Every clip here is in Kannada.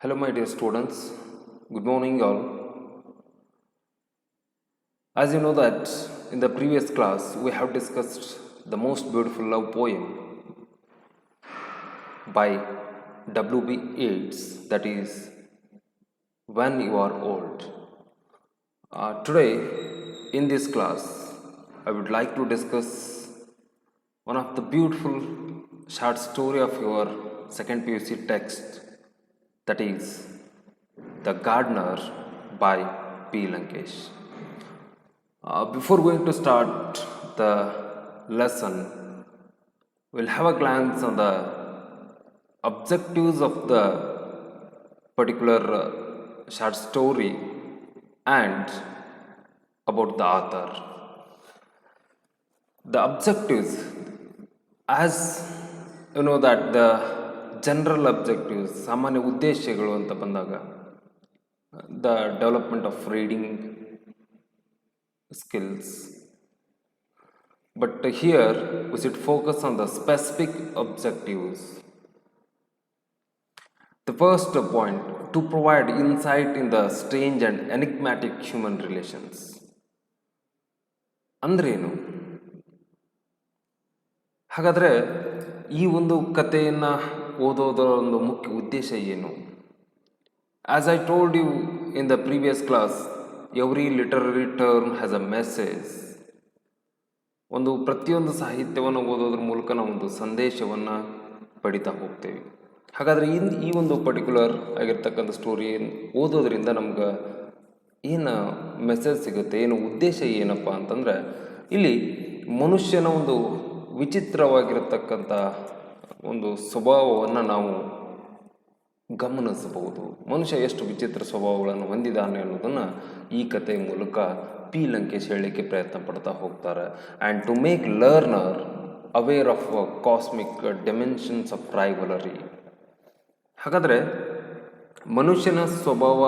Hello, my dear students. Good morning, all. As you know that in the previous class we have discussed the most beautiful love poem by W.B. Yeats, that is When You Are Old. Today, in this class, I would like to discuss one of the beautiful short story of your second PUC text, that is The Gardener by P. Lankesh. Before going to start the lesson, we'll have a glance on the objectives of the particular short story and about the author. The objectives, as you know that the general objectives ಸಾಮಾನ್ಯ ಉದ್ದೇಶಗಳು ಅಂತ ಬಂದಾಗ the development of reading skills, but here we should focus on the specific objectives. The first point, to provide insight in the strange and enigmatic human relations. ಅಂದ್ರೇನು? ಹಾಗಾದರೆ ಈ ಒಂದು ಕಥೆಯನ್ನು ಓದೋದರ ಒಂದು ಮುಖ್ಯ ಉದ್ದೇಶ ಏನು? As I told you in the previous class, every literary term has a message. ಒಂದು ಪ್ರತಿಯೊಂದು ಸಾಹಿತ್ಯವನ್ನು ಓದೋದ್ರ ಮೂಲಕ ನಾವು ಒಂದು ಸಂದೇಶವನ್ನು ಪಡಿತಾ ಹೋಗ್ತೇವೆ. ಹಾಗಾದರೆ ಈ ಒಂದು ಪರ್ಟಿಕ್ಯುಲರ್ ಆಗಿರ್ತಕ್ಕಂಥ ಸ್ಟೋರಿ ಓದೋದ್ರಿಂದ ನಮ್ಗೆ ಏನು ಮೆಸೇಜ್ ಸಿಗುತ್ತೆ, ಏನು ಉದ್ದೇಶ ಏನಪ್ಪ ಅಂತಂದರೆ, ಇಲ್ಲಿ ಮನುಷ್ಯನ ಒಂದು ವಿಚಿತ್ರವಾಗಿರತಕ್ಕಂಥ ಒಂದು ಸ್ವಭಾವವನ್ನು ನಾವು ಗಮನಿಸಬಹುದು. ಮನುಷ್ಯ ಎಷ್ಟು ವಿಚಿತ್ರ ಸ್ವಭಾವಗಳನ್ನು ಹೊಂದಿದ್ದಾನೆ ಅನ್ನೋದನ್ನು ಈ ಕಥೆಯ ಮೂಲಕ ಪಿ ಲಂಕೇಶ್ ಹೇಳಲಿಕ್ಕೆ ಪ್ರಯತ್ನ ಪಡ್ತಾ ಹೋಗ್ತಾರೆ. And to make learner aware of cosmic dimensions of rivalry. ಹಾಗಾದರೆ ಮನುಷ್ಯನ ಸ್ವಭಾವ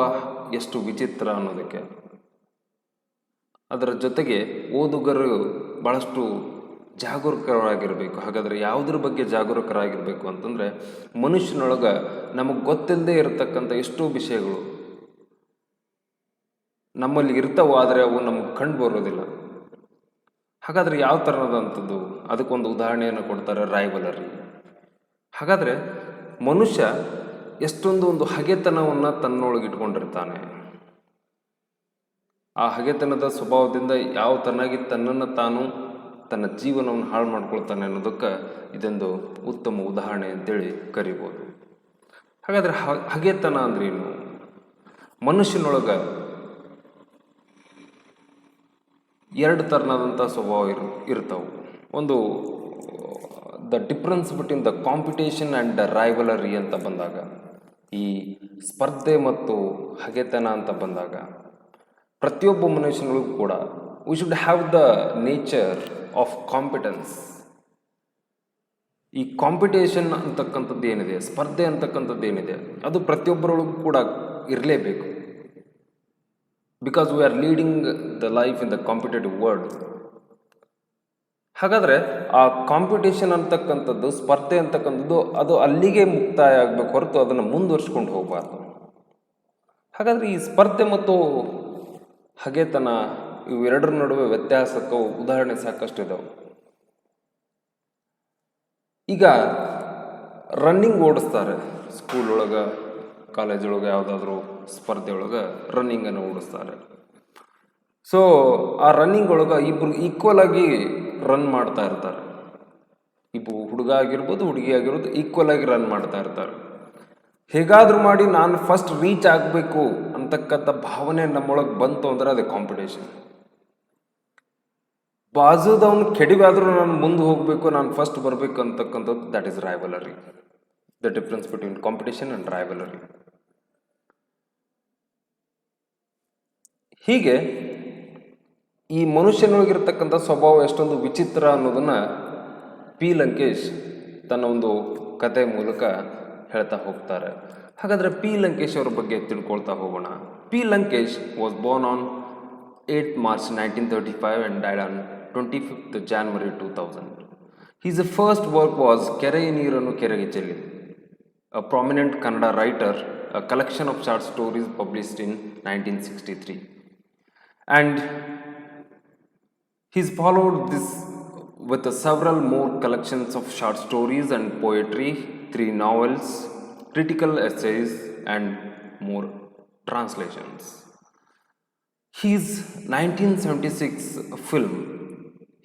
ಎಷ್ಟು ವಿಚಿತ್ರ ಅನ್ನೋದಕ್ಕೆ, ಅದರ ಜೊತೆಗೆ ಓದುಗರು ಭಾಳಷ್ಟು ಜಾಗರೂಕರಾಗಿರಬೇಕು. ಹಾಗಾದರೆ ಯಾವುದ್ರ ಬಗ್ಗೆ ಜಾಗರೂಕರಾಗಿರಬೇಕು ಅಂತಂದರೆ, ಮನುಷ್ಯನೊಳಗೆ ನಮಗೆ ಗೊತ್ತಿಲ್ಲದೆ ಇರತಕ್ಕಂಥ ಎಷ್ಟೋ ವಿಷಯಗಳು ನಮ್ಮಲ್ಲಿ ಇರ್ತಾವೆ, ಆದರೆ ಅವು ನಮಗೆ ಕಂಡು ಬರೋದಿಲ್ಲ. ಹಾಗಾದರೆ ಯಾವ ಥರದಂಥದ್ದು, ಅದಕ್ಕೊಂದು ಉದಾಹರಣೆಯನ್ನು ಕೊಡ್ತಾರೆ, ರೈವಲರಿ. ಹಾಗಾದರೆ ಮನುಷ್ಯ ಎಷ್ಟೊಂದು ಒಂದು ಹಗೆತನವನ್ನು ತನ್ನೊಳಗೆ ಇಟ್ಕೊಂಡಿರ್ತಾನೆ. ಆ ಹಗೆತನದ ಸ್ವಭಾವದಿಂದ ಯಾವ ತನ್ನಾಗಿ ತನ್ನನ್ನು ತಾನು ತನ್ನ ಜೀವನವನ್ನು ಹಾಳು ಮಾಡ್ಕೊಳ್ತಾನೆ ಅನ್ನೋದಕ್ಕೆ ಇದೊಂದು ಉತ್ತಮ ಉದಾಹರಣೆ ಅಂತೇಳಿ ಕರಿಬೋದು. ಹಾಗಾದರೆ ಹಗೆತನ ಅಂದ್ರೇನು? ಮನುಷ್ಯನೊಳಗೆ ಎರಡು ಥರನಾದಂಥ ಸ್ವಭಾವ ಇರ್ತಾವೆ. ಒಂದು the difference between the competition and the rivalry ಅಂತ ಬಂದಾಗ, ಈ ಸ್ಪರ್ಧೆ ಮತ್ತು ಹಗೆತನ ಅಂತ ಬಂದಾಗ, ಪ್ರತಿಯೊಬ್ಬ ಮನುಷ್ಯನೊಳಗೂ ಕೂಡ we should have the nature of competence. ಈ ಕಾಂಪಿಟೇಷನ್ ಅಂತಕ್ಕಂಥದ್ದು ಏನಿದೆ, ಸ್ಪರ್ಧೆ ಅಂತಕ್ಕಂಥದ್ದು ಏನಿದೆ, ಅದು ಪ್ರತಿಯೊಬ್ಬರೊಳಗೂ ಕೂಡ ಇರಲೇಬೇಕು. Because we are leading the life in the competitive world. ಹಾಗಾದರೆ ಆ ಕಾಂಪಿಟೇಷನ್ ಅಂತಕ್ಕಂಥದ್ದು, ಸ್ಪರ್ಧೆ ಅಂತಕ್ಕಂಥದ್ದು, ಅದು ಅಲ್ಲಿಗೆ ಮುಕ್ತಾಯ ಆಗಬೇಕು ಹೊರತು ಅದನ್ನು ಮುಂದುವರ್ಸ್ಕೊಂಡು ಹೋಗಬಾರ್ದು. ಹಾಗಾದರೆ ಈ ಸ್ಪರ್ಧೆ ಮತ್ತು ಹಗೆತನ ಇವೆರಡರ ನಡುವೆ ವ್ಯತ್ಯಾಸಕ್ಕೂ ಉದಾಹರಣೆ ಸಾಕಷ್ಟು ಇದಾವೆ. ಈಗ ರನ್ನಿಂಗ್ ಓಡಿಸ್ತಾರೆ ಸ್ಕೂಲ್ ಒಳಗೆ, ಕಾಲೇಜ್ ಒಳಗೆ, ಯಾವುದಾದ್ರೂ ಸ್ಪರ್ಧೆ ಒಳಗೆ ರನ್ನಿಂಗನ್ನು ಓಡಿಸ್ತಾರೆ. ಸೊ ಆ ರನ್ನಿಂಗ್ ಒಳಗೆ ಇಬ್ಬರು ಈಕ್ವಲ್ ಆಗಿ ರನ್ ಮಾಡ್ತಾ ಇರ್ತಾರೆ. ಇಬ್ಬರು ಹುಡುಗ ಆಗಿರ್ಬೋದು, ಹುಡುಗಿ ಆಗಿರ್ಬೋದು, ಈಕ್ವಲ್ ಆಗಿ ರನ್ ಮಾಡ್ತಾ ಇರ್ತಾರೆ. ಹೇಗಾದರೂ ಮಾಡಿ ನಾನು ಫಸ್ಟ್ ರೀಚ್ ಆಗಬೇಕು ಅಂತಕ್ಕಂಥ ಭಾವನೆ ನಮ್ಮೊಳಗೆ ಬಂತು ಅಂದರೆ ಅದು ಕಾಂಪಿಟೇಷನ್. ಬಾಜುದವನು ಕೆಡಿವಾದರೂ ನಾನು ಮುಂದೆ ಹೋಗಬೇಕು, ನಾನು ಫಸ್ಟ್ ಬರಬೇಕು ಅಂತಕ್ಕಂಥದ್ದು, that is rivalry. The difference between competition and rivalry. ಹೀಗೆ ಈ ಮನುಷ್ಯನೊಳಗಿರ್ತಕ್ಕಂಥ ಸ್ವಭಾವ ಎಷ್ಟೊಂದು ವಿಚಿತ್ರ ಅನ್ನೋದನ್ನು ಪಿ ಲಂಕೇಶ್ ತನ್ನ ಒಂದು ಕತೆ ಮೂಲಕ ಹೇಳ್ತಾ ಹೋಗ್ತಾರೆ. ಹಾಗಾದರೆ ಪಿ ಲಂಕೇಶ್ ಅವರ ಬಗ್ಗೆ ತಿಳ್ಕೊಳ್ತಾ ಹೋಗೋಣ. P Lankesh was born on 8th March 1935 and died on 25th January 2000. His first work was ಕೆರೆಯ ನೀರನ್ನು ಕೆರೆಗೆ ಚೆಲ್ಲಿ, a prominent Kannada writer a collection of short stories published in 1963. And he's followed this with several more collections of short stories and poetry, 3 novels, critical essays, and more translations. His 1976 film,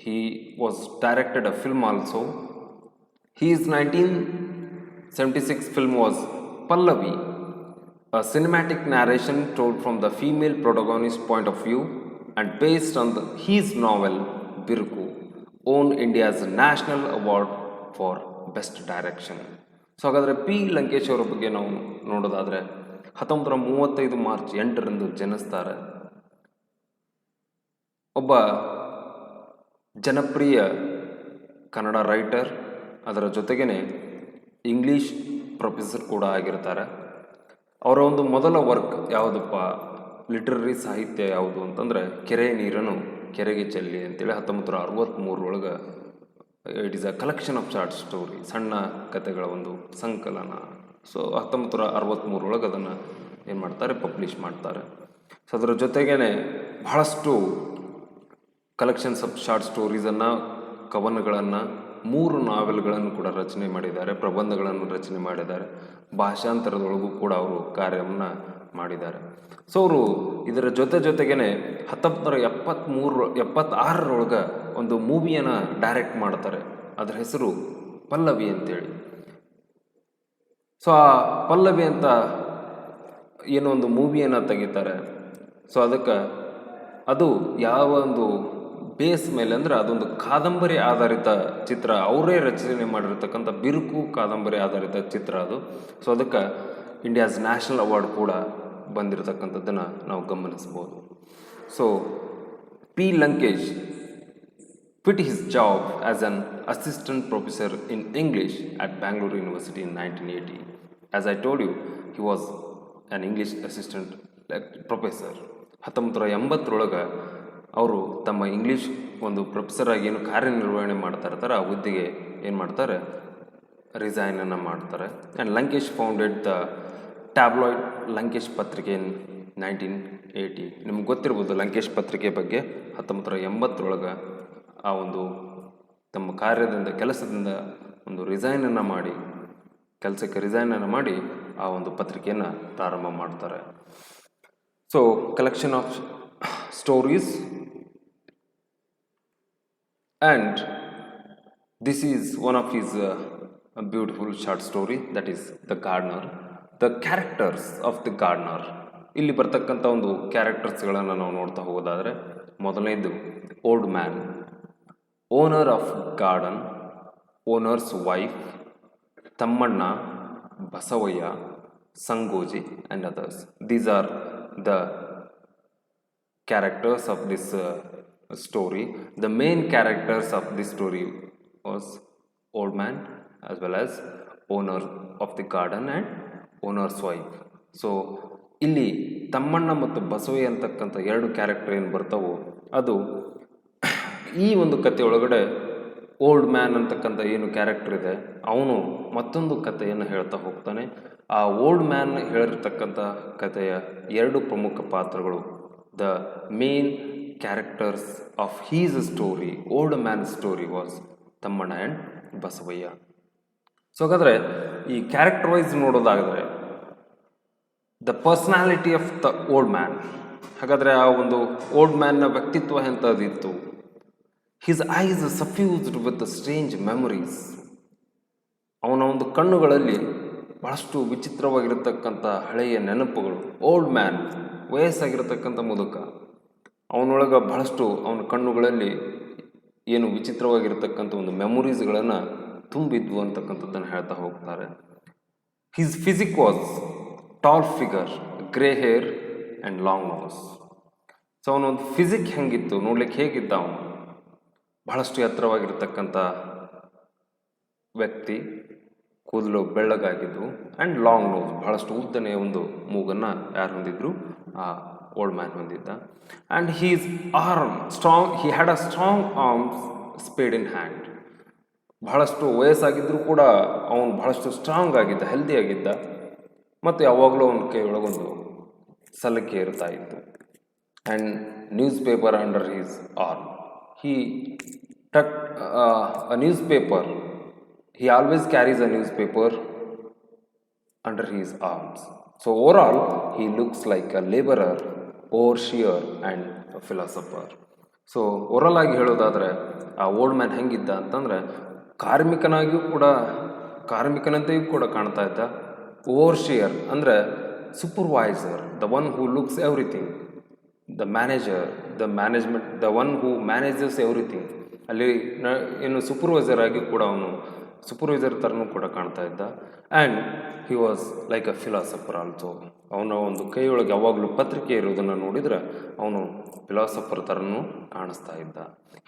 he was directed a film also. His 1976 film was Pallavi, a cinematic narration told from the female protagonist's point of view and based on his novel Birku, won India's National Award for Best Direction. So ಹಾಗಾದರೆ ಪಿ ಲಂಕೇಶ್ ಅವರ ಬಗ್ಗೆ ನಾವು ನೋಡೋದಾದರೆ 1935 ಮಾರ್ಚ್ 8ರಂದು ಜನಿಸ್ತಾರೆ. ಒಬ್ಬ ಜನಪ್ರಿಯ ಕನ್ನಡ ರೈಟರ್, ಅದರ ಜೊತೆಗೇ ಇಂಗ್ಲೀಷ್ ಪ್ರೊಫೆಸರ್ ಕೂಡ ಆಗಿರ್ತಾರೆ. ಅವರ ಒಂದು ಮೊದಲ ವರ್ಕ್ ಯಾವುದಪ್ಪ, ಲಿಟ್ರರಿ ಸಾಹಿತ್ಯ ಯಾವುದು ಅಂತಂದರೆ ಕೆರೆ ನೀರನ್ನು ಕೆರೆಗೆ ಚೆಲ್ಲಿ ಅಂತೇಳಿ 1963 it is a collection of short story, ಸಣ್ಣ ಕಥೆಗಳ ಒಂದು ಸಂಕಲನ. ಸೊ 1963 ಅದನ್ನು ಏನು ಮಾಡ್ತಾರೆ, ಪಬ್ಲಿಷ್ ಮಾಡ್ತಾರೆ. ಸೊ ಅದರ ಜೊತೆಗೇ ಬಹಳಷ್ಟು ಕಲೆಕ್ಷನ್ಸ್ ಆಫ್ ಶಾರ್ಟ್ ಸ್ಟೋರೀಸನ್ನು, ಕವನಗಳನ್ನು, 3 ನಾವೆಲ್ಗಳನ್ನು ಕೂಡ ರಚನೆ ಮಾಡಿದ್ದಾರೆ, ಪ್ರಬಂಧಗಳನ್ನು ರಚನೆ ಮಾಡಿದ್ದಾರೆ, ಭಾಷಾಂತರದೊಳಗೂ ಕೂಡ ಅವರು ಕಾರ್ಯವನ್ನು ಮಾಡಿದ್ದಾರೆ. ಸೊ ಅವರು ಇದರ ಜೊತೆಗೇ 1976 ಒಂದು ಮೂವಿಯನ್ನು ಡೈರೆಕ್ಟ್ ಮಾಡ್ತಾರೆ. ಅದರ ಹೆಸರು ಪಲ್ಲವಿ ಅಂತೇಳಿ. ಸೊ ಆ ಪಲ್ಲವಿ ಅಂತ ಏನೋ ಒಂದು ಮೂವಿಯನ್ನು ತೆಗಿತಾರೆ. ಸೊ ಅದಕ್ಕೆ ಅದು ಯಾವ ಒಂದು ಬೇಸ್ ಮೇಲೆ ಅಂದರೆ ಅದೊಂದು ಕಾದಂಬರಿ ಆಧಾರಿತ ಚಿತ್ರ, ಅವರೇ ರಚನೆ ಮಾಡಿರ್ತಕ್ಕಂಥ ಬಿರುಕು ಕಾದಂಬರಿ ಆಧಾರಿತ ಚಿತ್ರ ಅದು. ಸೊ ಅದಕ್ಕೆ ಇಂಡಿಯಾಸ್ ನ್ಯಾಷನಲ್ ಅವಾರ್ಡ್ ಕೂಡ ಬಂದಿರತಕ್ಕಂಥದ್ದನ್ನು ನಾವು ಗಮನಿಸ್ಬೋದು. So P Lankesh quit his job as an assistant professor in English at Bangalore University in 1980. As I told you, he was an English assistant professor. 1980 ಅವರು ತಮ್ಮ ಇಂಗ್ಲೀಷ್ ಒಂದು ಪ್ರೊಫೆಸರ್ ಆಗಿ ಏನು ಕಾರ್ಯನಿರ್ವಹಣೆ ಮಾಡ್ತಾ ಇರ್ತಾರೆ, ಆ ಹುದ್ದೆಗೆ ಏನು ಮಾಡ್ತಾರೆ, ರಿಸೈನನ್ನು ಮಾಡ್ತಾರೆ. And Lankesh founded the tabloid Lankesh ಪತ್ರಿಕೆ ಇನ್ 1980. ನಿಮ್ಗೆ ಗೊತ್ತಿರ್ಬೋದು ಲಂಕೇಶ್ ಪತ್ರಿಕೆ ಬಗ್ಗೆ. 1980 ಆ ಒಂದು ತಮ್ಮ ಕೆಲಸದಿಂದ ಒಂದು ಕೆಲಸಕ್ಕೆ ರಿಸೈನನ್ನು ಮಾಡಿ ಆ ಒಂದು ಪತ್ರಿಕೆಯನ್ನು ಪ್ರಾರಂಭ ಮಾಡ್ತಾರೆ. So collection of stories, and this is one of his beautiful short story, that is The Gardener. The characters of The Gardener, ಇಲ್ಲಿ ಬರ್ತಕ್ಕಂಥ ಒಂದು ಕ್ಯಾರೆಕ್ಟರ್ಸ್ಗಳನ್ನು ನಾವು ನೋಡ್ತಾ ಹೋಗೋದಾದರೆ, ಮೊದಲನೇದು old man, owner of garden, owner's wife, Thammanna, Basavayya, Sangoji and others. These are the characters of this story. The main characters of this story was old man as well as owner of the garden and owner's wife. So ಇಲ್ಲಿ ತಮ್ಮಣ್ಣ ಮತ್ತು ಬಸವಯ್ಯ ಅಂತಕ್ಕಂಥ 2 ಕ್ಯಾರೆಕ್ಟರ್ ಏನು ಬರ್ತಾವೋ ಅದು ಈ ಒಂದು ಕಥೆ ಒಳಗಡೆ ಓಲ್ಡ್ ಮ್ಯಾನ್ ಅಂತಕ್ಕಂಥ ಏನು ಕ್ಯಾರೆಕ್ಟರ್ ಇದೆ ಅವನು ಮತ್ತೊಂದು ಕಥೆಯನ್ನು ಹೇಳ್ತಾ ಹೋಗ್ತಾನೆ. ಆ ಓಲ್ಡ್ ಮ್ಯಾನ್ ಹೇಳಿರ್ತಕ್ಕಂಥ ಕಥೆಯ 2 ಪ್ರಮುಖ ಪಾತ್ರಗಳು, the main characters of his story, old man's story, was Thammanna and Basavayya. So ಹಾಗಾದರೆ ಈ ಕ್ಯಾರೆಕ್ಟರ್ ವೈಸ್ ನೋಡೋದಾದರೆ the personality of the old man, ಹಾಗಾದರೆ ಆ ಒಂದು ಓಲ್ಡ್ ಮ್ಯಾನ್ನ ವ್ಯಕ್ತಿತ್ವ ಎಂಥದ್ದಿತ್ತು? His eyes suffused with strange memories, ಅವನ ಒಂದು ಕಣ್ಣುಗಳಲ್ಲಿ ಬಹಳಷ್ಟು ವಿಚಿತ್ರವಾಗಿರತಕ್ಕಂಥ ಹಳೆಯ ನೆನಪುಗಳು. ಓಲ್ಡ್ ಮ್ಯಾನ್, ವಯಸ್ಸಾಗಿರತಕ್ಕಂಥ ಮುದುಕ, ಅವನೊಳಗೆ ಬಹಳಷ್ಟು ಅವನ ಕಣ್ಣುಗಳಲ್ಲಿ ಏನು ವಿಚಿತ್ರವಾಗಿರ್ತಕ್ಕಂಥ ಒಂದು ಮೆಮೊರೀಸ್ಗಳನ್ನು ತುಂಬಿದ್ವು ಅಂತಕ್ಕಂಥದ್ದನ್ನು ಹೇಳ್ತಾ ಹೋಗ್ತಾರೆ. His physique was tall figure, grey hair and long nose. So ಅವನೊಂದು ಫಿಸಿಕ್ ಹೆಂಗಿತ್ತು ನೋಡ್ಲಿಕ್ಕೆ, ಹೇಗಿದ್ದ ಅವನು? ಬಹಳಷ್ಟು ಎತ್ತರವಾಗಿರ್ತಕ್ಕಂಥ ವ್ಯಕ್ತಿ, ಕೂದಲು ಬೆಳ್ಳಗಾಗಿದ್ದು, ಆ್ಯಂಡ್ ಲಾಂಗ್ ನೋಸ್, ಬಹಳಷ್ಟು ಉದ್ದನೆಯ ಒಂದು ಮೂಗನ್ನು ಯಾರು ಹೊಂದಿದ್ರು? ಆ ಓಲ್ಡ್ ಮ್ಯಾನ್ ಹೊಂದಿದ್ದ. And his arm strong, he had a strong arms, spade in hand. ಬಹಳಷ್ಟು ವಯಸ್ಸಾಗಿದ್ದರೂ ಕೂಡ ಅವನು ಬಹಳಷ್ಟು ಸ್ಟ್ರಾಂಗ್ ಆಗಿದ್ದ, ಹೆಲ್ದಿ ಆಗಿದ್ದ. ಮತ್ತು ಯಾವಾಗಲೂ ಅವನ ಕೈ ಒಳಗೊಂದು ಸಲಿಕೆ ಇರ್ತಾ ಇತ್ತು. And newspaper under his arm. He tucked a newspaper. He always carries a newspaper under his arms. So overall, he looks like a laborer, overseer, and a philosopher. So overall ಆಗಿ ಹೇಳೋದಾದರೆ ಆ ಓಲ್ಡ್ ಮ್ಯಾನ್ ಹೆಂಗಿದ್ದ ಅಂತಂದರೆ ಕಾರ್ಮಿಕನಂತೆಯೂ ಕೂಡ ಕಾಣ್ತಾ ಇದ್ದ. ಓವರ್ಶಿಯರ್ ಅಂದರೆ supervisor, the one who looks everything. The management, the one who manages everything. ಅಲ್ಲಿ ಏನು ಸೂಪರ್ವೈಸರ್ ಆಗಿ ಕೂಡ ಅವನು ಸೂಪರ್ವೈಸರ್ ಥರನೂ ಕೂಡ ಕಾಣ್ತಾ ಇದ್ದ. And he was like a philosopher also. ಅವನ ಒಂದು ಕೈಯೊಳಗೆ ಯಾವಾಗಲೂ ಪತ್ರಿಕೆ ಇರೋದನ್ನು ನೋಡಿದರೆ ಅವನು ಫಿಲಾಸಫರ್ ಥರನೂ ಕಾಣಿಸ್ತಾ ಇದ್ದ.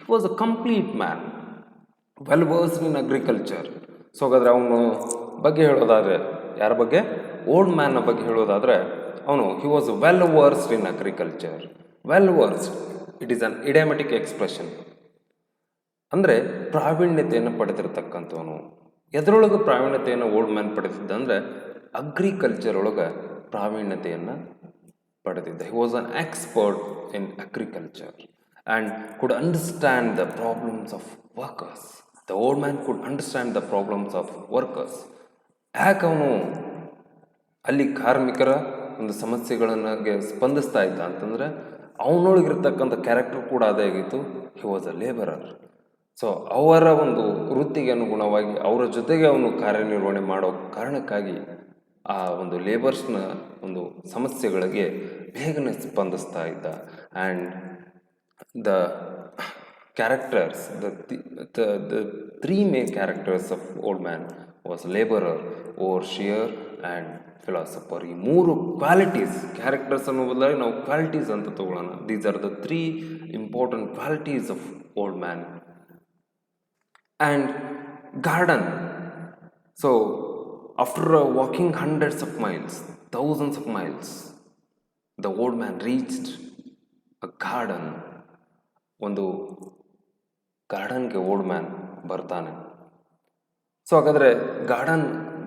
He was a complete man, well versed in agriculture. So ಹಾಗಾದರೆ ಅವನ ಬಗ್ಗೆ ಹೇಳೋದಾದರೆ, ಯಾರ ಬಗ್ಗೆ? ಓಲ್ಡ್ ಮ್ಯಾನ್ನ ಬಗ್ಗೆ ಹೇಳೋದಾದರೆ ಅವನು he was well versed in agriculture. Well versed, it is an idiomatic expression. ಅಂದರೆ ಪ್ರಾವೀಣ್ಯತೆಯನ್ನು ಪಡೆದಿರತಕ್ಕಂಥವನು. ಎದರೊಳಗೆ ಪ್ರಾವೀಣ್ಯತೆಯನ್ನು ಓಲ್ಡ್ ಮ್ಯಾನ್ ಪಡೆದಿದ್ದ ಅಂದರೆ ಅಗ್ರಿಕಲ್ಚರ್ ಒಳಗೆ ಪ್ರಾವೀಣ್ಯತೆಯನ್ನು ಪಡೆದಿದ್ದ. He was an expert in agriculture and could understand the problems of workers. The old man could understand the problems of workers. ಯಾಕೆ ಅವನು ಅಲ್ಲಿ ಕಾರ್ಮಿಕರ ಒಂದು ಸಮಸ್ಯೆಗಳನ್ನಾಗೆ ಸ್ಪಂದಿಸ್ತಾ ಇದ್ದ ಅಂತಂದರೆ ಅವನೊಳಗಿರ್ತಕ್ಕಂಥ ಕ್ಯಾರೆಕ್ಟರ್ ಕೂಡ ಅದೇ ಆಗಿತ್ತು. He was a labourer. So ಅವರ ಒಂದು ವೃತ್ತಿಗೆ ಅನುಗುಣವಾಗಿ ಅವರ ಜೊತೆಗೆ ಅವನು ಕಾರ್ಯನಿರ್ವಹಣೆ ಮಾಡೋ ಕಾರಣಕ್ಕಾಗಿ ಆ ಒಂದು ಲೇಬರ್ಸ್ನ ಒಂದು ಸಮಸ್ಯೆಗಳಿಗೆ ಬೇಗನೆ ಸ್ಪಂದಿಸ್ತಾ ಇದ್ದ. And the characters, the three main characters of old man was labourer, overseer and philosopher. ಈ ಮೂರು ಕ್ವಾಲಿಟೀಸ್, ಕ್ಯಾರೆಕ್ಟರ್ಸ್ ಅನ್ನೋ ಬದಲಾಗಿ ನಾವು ಕ್ವಾಲಿಟೀಸ್ ಅಂತ ತಗೊಳ್ಳೋಣ. These are the three important qualities of old man. And garden. So after walking hundreds of miles, thousands of miles, the old man reached a garden. ಒಂದು ಗಾರ್ಡನ್ಗೆ ಓಲ್ಡ್ ಮ್ಯಾನ್ ಬರ್ತಾನೆ. ಸೊ ಹಾಗಾದರೆ ಗಾರ್ಡನ್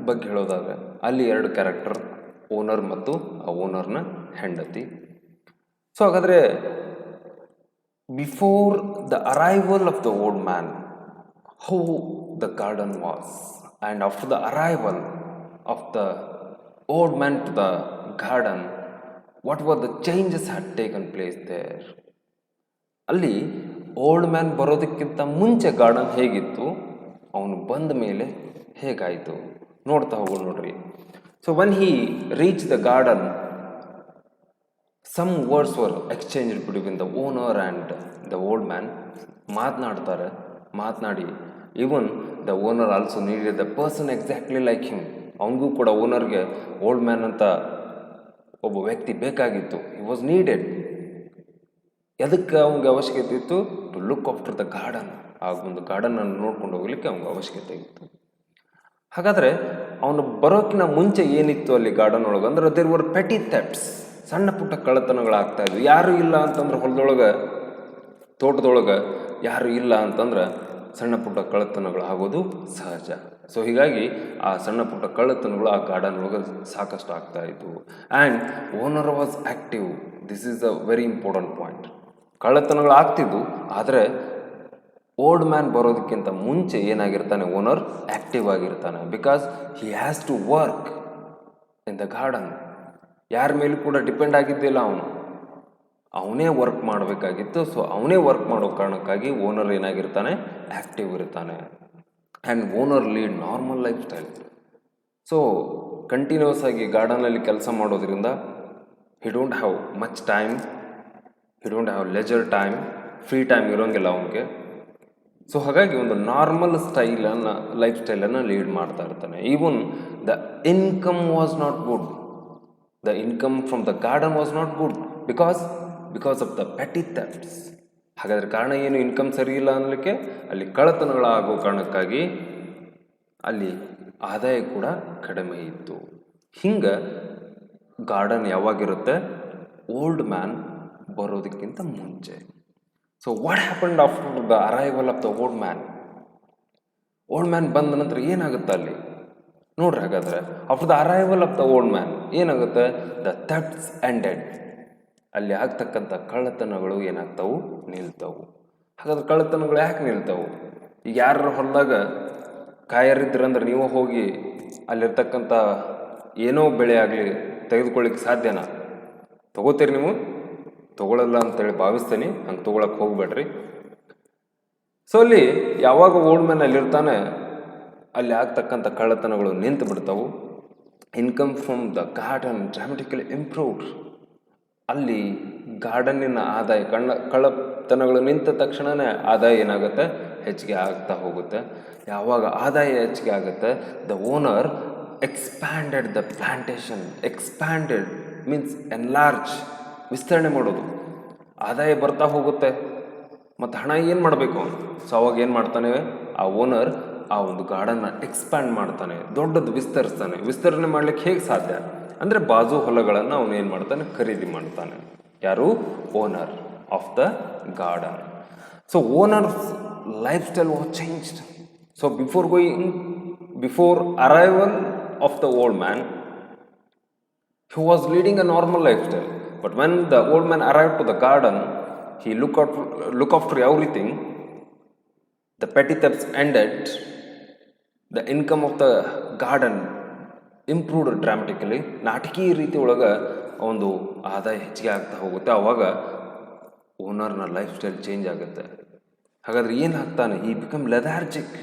ಬಗ್ಗೆ ಹೇಳೋದಾದರೆ ಅಲ್ಲಿ ಎರಡು ಕ್ಯಾರೆಕ್ಟರ್, ಓನರ್ ಮತ್ತು ಆ ಓನರ್ನ ಹೆಂಡತಿ. ಸೊ ಹಾಗಾದರೆ before the arrival of the old man, how the garden was, and after the arrival of the old man to the garden, what were the changes had taken place there. ಅಲ್ಲಿ ಓಲ್ಡ್ ಮ್ಯಾನ್ ಬರೋದಕ್ಕಿಂತ ಮುಂಚೆ ಗಾರ್ಡನ್ ಹೇಗಿತ್ತು, ಅವನು ಬಂದ ಮೇಲೆ ಹೇಗಾಯಿತು ನೋಡ್ತಾ ಹೋಗೋಣ ನೋಡ್ರಿ. So when he reach the garden, some words were exchange between the owner and the old man. ಮಾತನಾಡಿ even the owner also needed the person exactly like him. ಅವನಿಗೂ ಕೂಡ ಓನರ್ಗೆ ಓಲ್ಡ್ ಮ್ಯಾನ್ ಅಂತ ಒಬ್ಬ ವ್ಯಕ್ತಿ ಬೇಕಾಗಿತ್ತು. He was needed. ಎದಕ್ಕೆ ಅವನಿಗೆ ಅವಶ್ಯಕತೆ ಇತ್ತು? To look after the garden. ಆ ಒಂದು ಗಾರ್ಡನನ್ನು ನೋಡ್ಕೊಂಡು ಹೋಗ್ಲಿಕ್ಕೆ ಅವನಿಗೆ ಅವಶ್ಯಕತೆ ಇತ್ತು. ಹಾಗಾದರೆ ಅವನು ಬರೋಕ್ಕಿಂತ ಮುಂಚೆ ಏನಿತ್ತು ಅಲ್ಲಿ ಗಾರ್ಡನ್ ಒಳಗೆ ಅಂದ್ರೆ ದೇರ್ ವರ್ ಪೆಟಿ ಥೆಫ್ಟ್ಸ್. ಸಣ್ಣ ಪುಟ್ಟ ಕಳ್ಳತನಗಳಾಗ್ತಾ ಇದ್ವು. ಯಾರು ಇಲ್ಲ ಅಂತಂದ್ರೆ ಹೊಲದೊಳಗೆ, ತೋಟದೊಳಗೆ ಯಾರು ಇಲ್ಲ ಅಂತಂದ್ರೆ ಸಣ್ಣ ಪುಟ್ಟ ಕಳ್ಳತನಗಳು ಆಗೋದು ಸಹಜ. ಸೊ ಹೀಗಾಗಿ ಆ ಸಣ್ಣ ಪುಟ್ಟ ಕಳ್ಳತನಗಳು ಆ ಗಾರ್ಡನ್ ಒಳಗೆ ಸಾಕಷ್ಟು ಆಗ್ತಾ ಇದ್ವು. And owner was active. This is a very important point. ಕಳ್ಳತನಗಳು ಆಗ್ತಿದ್ವು, ಆದರೆ ಓಲ್ಡ್ ಮ್ಯಾನ್ ಬರೋದಕ್ಕಿಂತ ಮುಂಚೆ ಏನಾಗಿರ್ತಾನೆ, ಓನರ್ ಆ್ಯಕ್ಟಿವ್ ಆಗಿರ್ತಾನೆ. Because he has to work in the garden. ಯಾರ ಮೇಲೂ ಕೂಡ ಡಿಪೆಂಡ್ ಆಗಿದ್ದಿಲ್ಲ ಅವನು, ಅವನೇ ವರ್ಕ್ ಮಾಡಬೇಕಾಗಿತ್ತು. ಸೊ ಅವನೇ ವರ್ಕ್ ಮಾಡೋ ಕಾರಣಕ್ಕಾಗಿ ಓನರ್ ಏನಾಗಿರ್ತಾನೆ, ಆ್ಯಕ್ಟಿವ್ ಇರ್ತಾನೆ. And owner lead normal lifestyle. So continuous ಆಗಿ ಗಾರ್ಡನಲ್ಲಿ ಕೆಲಸ ಮಾಡೋದ್ರಿಂದ he don't have much time, he don't have leisure time, free time ಇರೋಂಗಿಲ್ಲ ಅವನಿಗೆ. ಸೊ ಹಾಗಾಗಿ ಒಂದು ನಾರ್ಮಲ್ ಲೈಫ್ ಸ್ಟೈಲನ್ನು ಲೀಡ್ ಮಾಡ್ತಾ ಇರ್ತಾನೆ. Even the income was not good. The income from the garden was not good because of the petty thefts. ಹಾಗಾದರೆ ಕಾರಣ ಏನು? ಇನ್ಕಮ್ ಸರಿ ಇಲ್ಲ ಅನ್ನಲಿಕ್ಕೆ ಅಲ್ಲಿ ಕಳ್ಳತನಗಳಾಗೋ ಕಾರಣಕ್ಕಾಗಿ ಅಲ್ಲಿ ಆದಾಯ ಕೂಡ ಕಡಿಮೆ ಇತ್ತು. ಹಿಂಗೆ ಗಾರ್ಡನ್ ಯಾವಾಗಿರುತ್ತೆ? ಓಲ್ಡ್ ಮ್ಯಾನ್ ಬರೋದಕ್ಕಿಂತ ಮುಂಚೆ. So what happened after the arrival of the old man? Old man ಬಂದ ನಂತರ ಏನಾಗುತ್ತೆ ಅಲ್ಲಿ? ನೋಡ್ರಿ ಹಾಗಾದ್ರೆ after the arrival of the old man ಏನಾಗುತ್ತೆ, ದ ಥೆಫ್ಟ್ಸ್ ಎಂಡೆಡ್. ಅಲ್ಲಿ ಆಗ್ತಕ್ಕಂಥ ಕಳ್ಳತನಗಳು ಏನಾಗ್ತಾವು, ನಿಲ್ತಾವು. ಹಾಗಾದ್ರೆ ಕಳ್ಳತನಗಳು ಯಾಕೆ ನಿಲ್ತಾವು? ಈಗ ಯಾರ ಹೊಲದಾಗ ಕಾಯರಿದ್ರಂದ್ರೆ ನೀವು ಹೋಗಿ ಅಲ್ಲಿರ್ತಕ್ಕಂಥ ಏನೋ ಬೆಳೆ ಆಗಲಿ ತೆಗೆದುಕೊಳ್ಳಿಕ್ಕೆ ಸಾಧ್ಯನಾ? ತಗೋತೀರಿ ನೀವು? ತಗೊಳ್ಳಲ್ಲ ಅಂತೇಳಿ ಭಾವಿಸ್ತೀನಿ. ಹಂಗೆ ತೊಗೊಳಕ್ಕೆ ಹೋಗ್ಬೇಡ್ರಿ. ಸೊ ಅಲ್ಲಿ ಯಾವಾಗ ಓಲ್ಡ್ ಮ್ಯಾನ್ ಅಲ್ಲಿರ್ತಾನೆ ಅಲ್ಲಿ ಆಗ್ತಕ್ಕಂಥ ಕಳ್ಳತನಗಳು ನಿಂತು ಬಿಡ್ತಾವು. Income from the garden dramatically improved. ಅಲ್ಲಿ ಗಾರ್ಡನ್ನಿನ ಆದಾಯ ಕಳ್ಳತನಗಳು ನಿಂತ ತಕ್ಷಣವೇ ಆದಾಯ ಏನಾಗುತ್ತೆ, ಹೆಚ್ಚಿಗೆ ಆಗ್ತಾ ಹೋಗುತ್ತೆ. ಯಾವಾಗ ಆದಾಯ ಹೆಚ್ಚಿಗೆ ಆಗುತ್ತೆ, the owner expanded the plantation. Expanded means enlarge, ವಿಸ್ತರಣೆ ಮಾಡೋದು. ಆದಾಯ ಬರ್ತಾ ಹೋಗುತ್ತೆ ಮತ್ತು ಹಣ ಏನು ಮಾಡಬೇಕು? ಸೊ ಅವಾಗ ಏನು ಮಾಡ್ತಾನೆ ಆ ಓನರ್, ಆ ಒಂದು ಗಾರ್ಡನ್ನ ಎಕ್ಸ್ಪ್ಯಾಂಡ್ ಮಾಡ್ತಾನೆ, ದೊಡ್ಡದು ವಿಸ್ತರಿಸ್ತಾನೆ. ವಿಸ್ತರಣೆ ಮಾಡ್ಲಿಕ್ಕೆ ಹೇಗೆ ಸಾಧ್ಯ ಅಂದರೆ ಬಾಜು ಹೊಲಗಳನ್ನು ಅವನು ಏನು ಮಾಡ್ತಾನೆ, ಖರೀದಿ ಮಾಡ್ತಾನೆ. ಯಾರು? Owner of the garden. So owners life style was changed. So before arrival of the old man he was leading a normal lifestyle, but when the old man arrived to the garden, he look after everything. The petty thefts ended. The income of the garden improved dramatically. ನಾಟಕೀಯ ರೀತಿ ಒಳಗೆ ಒಂದು ಆದಾಯ ಹೆಚ್ಚಿಗೆ ಆಗ್ತಾ ಹೋಗುತ್ತೆ. ಆವಾಗ ಓನರ್ನ ಲೈಫ್ ಸ್ಟೈಲ್ ಚೇಂಜ್ ಆಗುತ್ತೆ. ಹಾಗಾದ್ರೆ ಏನು ಆಗ್ತಾನೆ? ಈ become lethargic,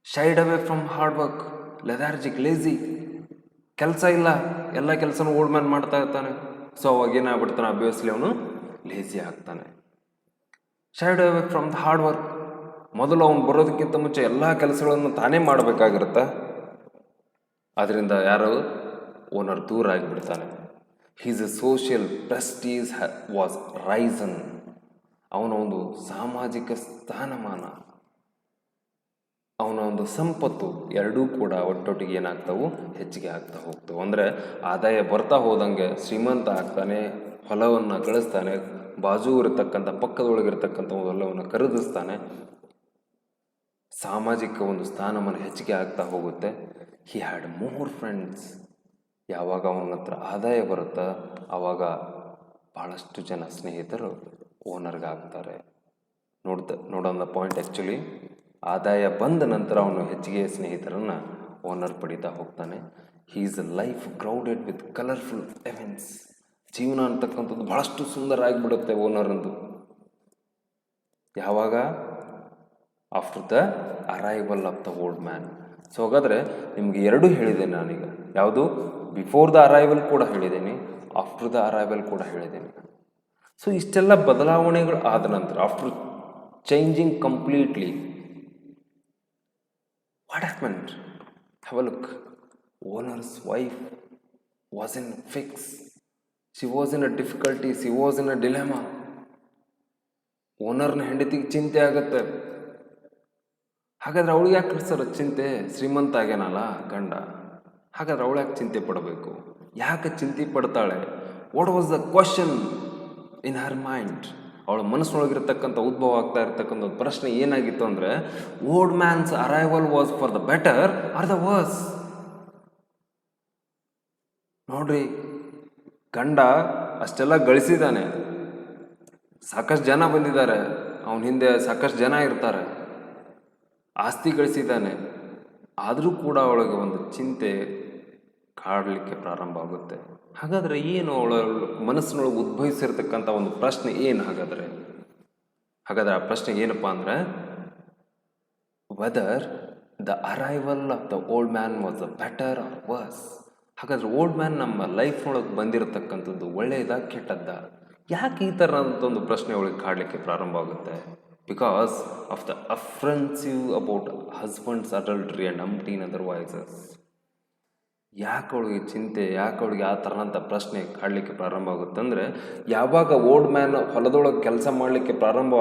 shied away from hard work, lethargic, lazy. ಕೆಲಸ ಇಲ್ಲ, ಎಲ್ಲ ಕೆಲಸನೂ ಓಲ್ಡ್ ಮ್ಯಾನ್ ಮಾಡ್ತಾ ಇರ್ತಾನೆ. ಸೊ ಅವಾಗ ಏನಾಗ್ಬಿಡ್ತಾನೆ, ಅಬ್ವಿಯಸ್ಲಿ ಅವನು ಲೇಜಿ ಆಗ್ತಾನೆ. Shied away from the hard work. ಮೊದಲು ಅವನು ಬರೋದಕ್ಕಿಂತ ಮುಂಚೆ ಎಲ್ಲ ಕೆಲಸಗಳನ್ನು ತಾನೇ ಮಾಡಬೇಕಾಗಿರುತ್ತೆ. ಅದರಿಂದ ಯಾರು? ಓನರ್ ದೂರ ಆಗಿಬಿಡ್ತಾನೆ. His a social prestige was risen. ಅವನ ಒಂದು ಸಾಮಾಜಿಕ ಸ್ಥಾನಮಾನ, ಅವನ ಒಂದು ಸಂಪತ್ತು ಎರಡೂ ಕೂಡ ಒಟ್ಟೊಟ್ಟಿಗೆ ಏನಾಗ್ತಾವು, ಹೆಚ್ಚಿಗೆ ಆಗ್ತಾ ಹೋಗ್ತವೆ. ಅಂದರೆ ಆದಾಯ ಬರ್ತಾ ಹೋದಂಗೆ ಶ್ರೀಮಂತ ಆಗ್ತಾನೆ, ಹೊಲವನ್ನು ಗಳಿಸ್ತಾನೆ, ಬಾಜು ಇರತಕ್ಕಂಥ ಪಕ್ಕದೊಳಗಿರ್ತಕ್ಕಂಥ ಹೊಲವನ್ನು ಖರೀದಿಸ್ತಾನೆ. ಸಾಮಾಜಿಕ ಒಂದು ಸ್ಥಾನಮಾನ ಹೆಚ್ಚಿಗೆ ಆಗ್ತಾ ಹೋಗುತ್ತೆ. He had more friends. ಯಾವಾಗ ಅವನ ಹತ್ರ ಆದಾಯ ಬರುತ್ತಾ ಆವಾಗ ಭಾಳಷ್ಟು ಜನ ಸ್ನೇಹಿತರು ಓನರ್ಗಾಗ್ತಾರೆ. ನೋಡೋಣ ಪಾಯಿಂಟ್. ಆ್ಯಕ್ಚುಲಿ ಆದಾಯ ಬಂದ ನಂತರ ಅವನು ಹೆಚ್ಚಿಗೆ ಸ್ನೇಹಿತರನ್ನು ಓನರ್ ಪಡಿತಾ ಹೋಗ್ತಾನೆ. His a life crowded with colourful events. ಜೀವನ ಅಂತಕ್ಕಂಥದ್ದು ಭಾಳಷ್ಟು ಸುಂದರ ಆಗಿಬಿಡುತ್ತೆ ಓನರಂದು. ಯಾವಾಗ? After the arrival of the old man. So ಹಾಗಾದರೆ ನಿಮಗೆ ಎರಡೂ ಹೇಳಿದ್ದೇನೆ ನಾನೀಗ. ಯಾವುದು? ಬಿಫೋರ್ ದ ಅರೈವಲ್ ಕೂಡ ಹೇಳಿದ್ದೀನಿ, ಆಫ್ಟರ್ ದ ಅರೈವಲ್ ಕೂಡ ಹೇಳಿದ್ದೀನಿ. ಸೊ ಇಷ್ಟೆಲ್ಲ ಬದಲಾವಣೆಗಳು ಆದ ನಂತರ, after changing completely, what happened? Have a look. Owner's wife was in fix. She was in a difficulty, she was in a dilemma. ಓನರ್ನ ಹೆಂಡತಿಗೆ ಚಿಂತೆ ಆಗತ್ತೆ. ಹಾಗಾದ್ರೆ ಅವಳಿಗೆ ಯಾಕೆ ಸರ್ ಚಿಂತೆ? ಶ್ರೀಮಂತ ಆಗ್ಯಾನಲ್ಲ ಗಂಡ, ಹಾಗಾದ್ರೆ ಅವಳು ಯಾಕೆ ಚಿಂತೆ ಪಡಬೇಕು? ಯಾಕೆ ಚಿಂತೆ ಪಡ್ತಾಳೆ? What was the question in her mind? ಅವಳ ಮನಸ್ಸಿನೊಳಗಿರ್ತಕ್ಕಂಥ ಉದ್ಭವ ಆಗ್ತಾ ಇರ್ತಕ್ಕಂಥ ಒಂದು ಪ್ರಶ್ನೆ ಏನಾಗಿತ್ತು ಅಂದರೆ, old man's arrival was for the better or the worse? ನೋಡ್ರಿ, ಗಂಡ ಅಷ್ಟೆಲ್ಲ ಗಳಿಸಿದ್ದಾನೆ, ಸಾಕಷ್ಟು ಜನ ಬಂದಿದ್ದಾರೆ, ಅವನ ಹಿಂದೆ ಸಾಕಷ್ಟು ಜನ ಇರ್ತಾರೆ, ಆಸ್ತಿ ಗಳಿಸಿದ್ದಾನೆ, ಆದರೂ ಕೂಡ ಅವಳಿಗೆ ಒಂದು ಚಿಂತೆ ಕಾಡಲಿಕ್ಕೆ ಪ್ರಾರಂಭ ಆಗುತ್ತೆ. ಹಾಗಾದರೆ ಏನು ಅವಳ ಮನಸ್ಸಿನೊಳಗೆ ಉದ್ಭವಿಸಿರ್ತಕ್ಕಂಥ ಒಂದು ಪ್ರಶ್ನೆ ಏನು? ಹಾಗಾದರೆ ಆ ಪ್ರಶ್ನೆ ಏನಪ್ಪ ಅಂದರೆ, whether the arrival of the old man was a better or worse? ಹಾಗಾದರೆ ಓಲ್ಡ್ ಮ್ಯಾನ್ ನಮ್ಮ ಲೈಫ್ನೊಳಗೆ ಬಂದಿರತಕ್ಕಂಥದ್ದು ಒಳ್ಳೆಯದಾ ಕೆಟ್ಟದ್ದ? ಯಾಕೆ ಈ ಥರ ಅಂತೊಂದು ಪ್ರಶ್ನೆ ಅವಳಿಗೆ ಕಾಡಲಿಕ್ಕೆ ಪ್ರಾರಂಭ ಆಗುತ್ತೆ? Because of the offensive about husband's adultery and umpteen other voices. ಯಾಕೆ ಅವಳಿಗೆ ಚಿಂತೆ, ಯಾಕೆ ಅವಳಿಗೆ ಆ ಥರನಂಥ ಪ್ರಶ್ನೆ ಕಾಡಲಿಕ್ಕೆ ಪ್ರಾರಂಭ ಆಗುತ್ತಂದರೆ, ಯಾವಾಗ ಓಲ್ಡ್ ಮ್ಯಾನ್ ಹೊಲದೊಳಗೆ ಕೆಲಸ ಮಾಡಲಿಕ್ಕೆ ಪ್ರಾರಂಭ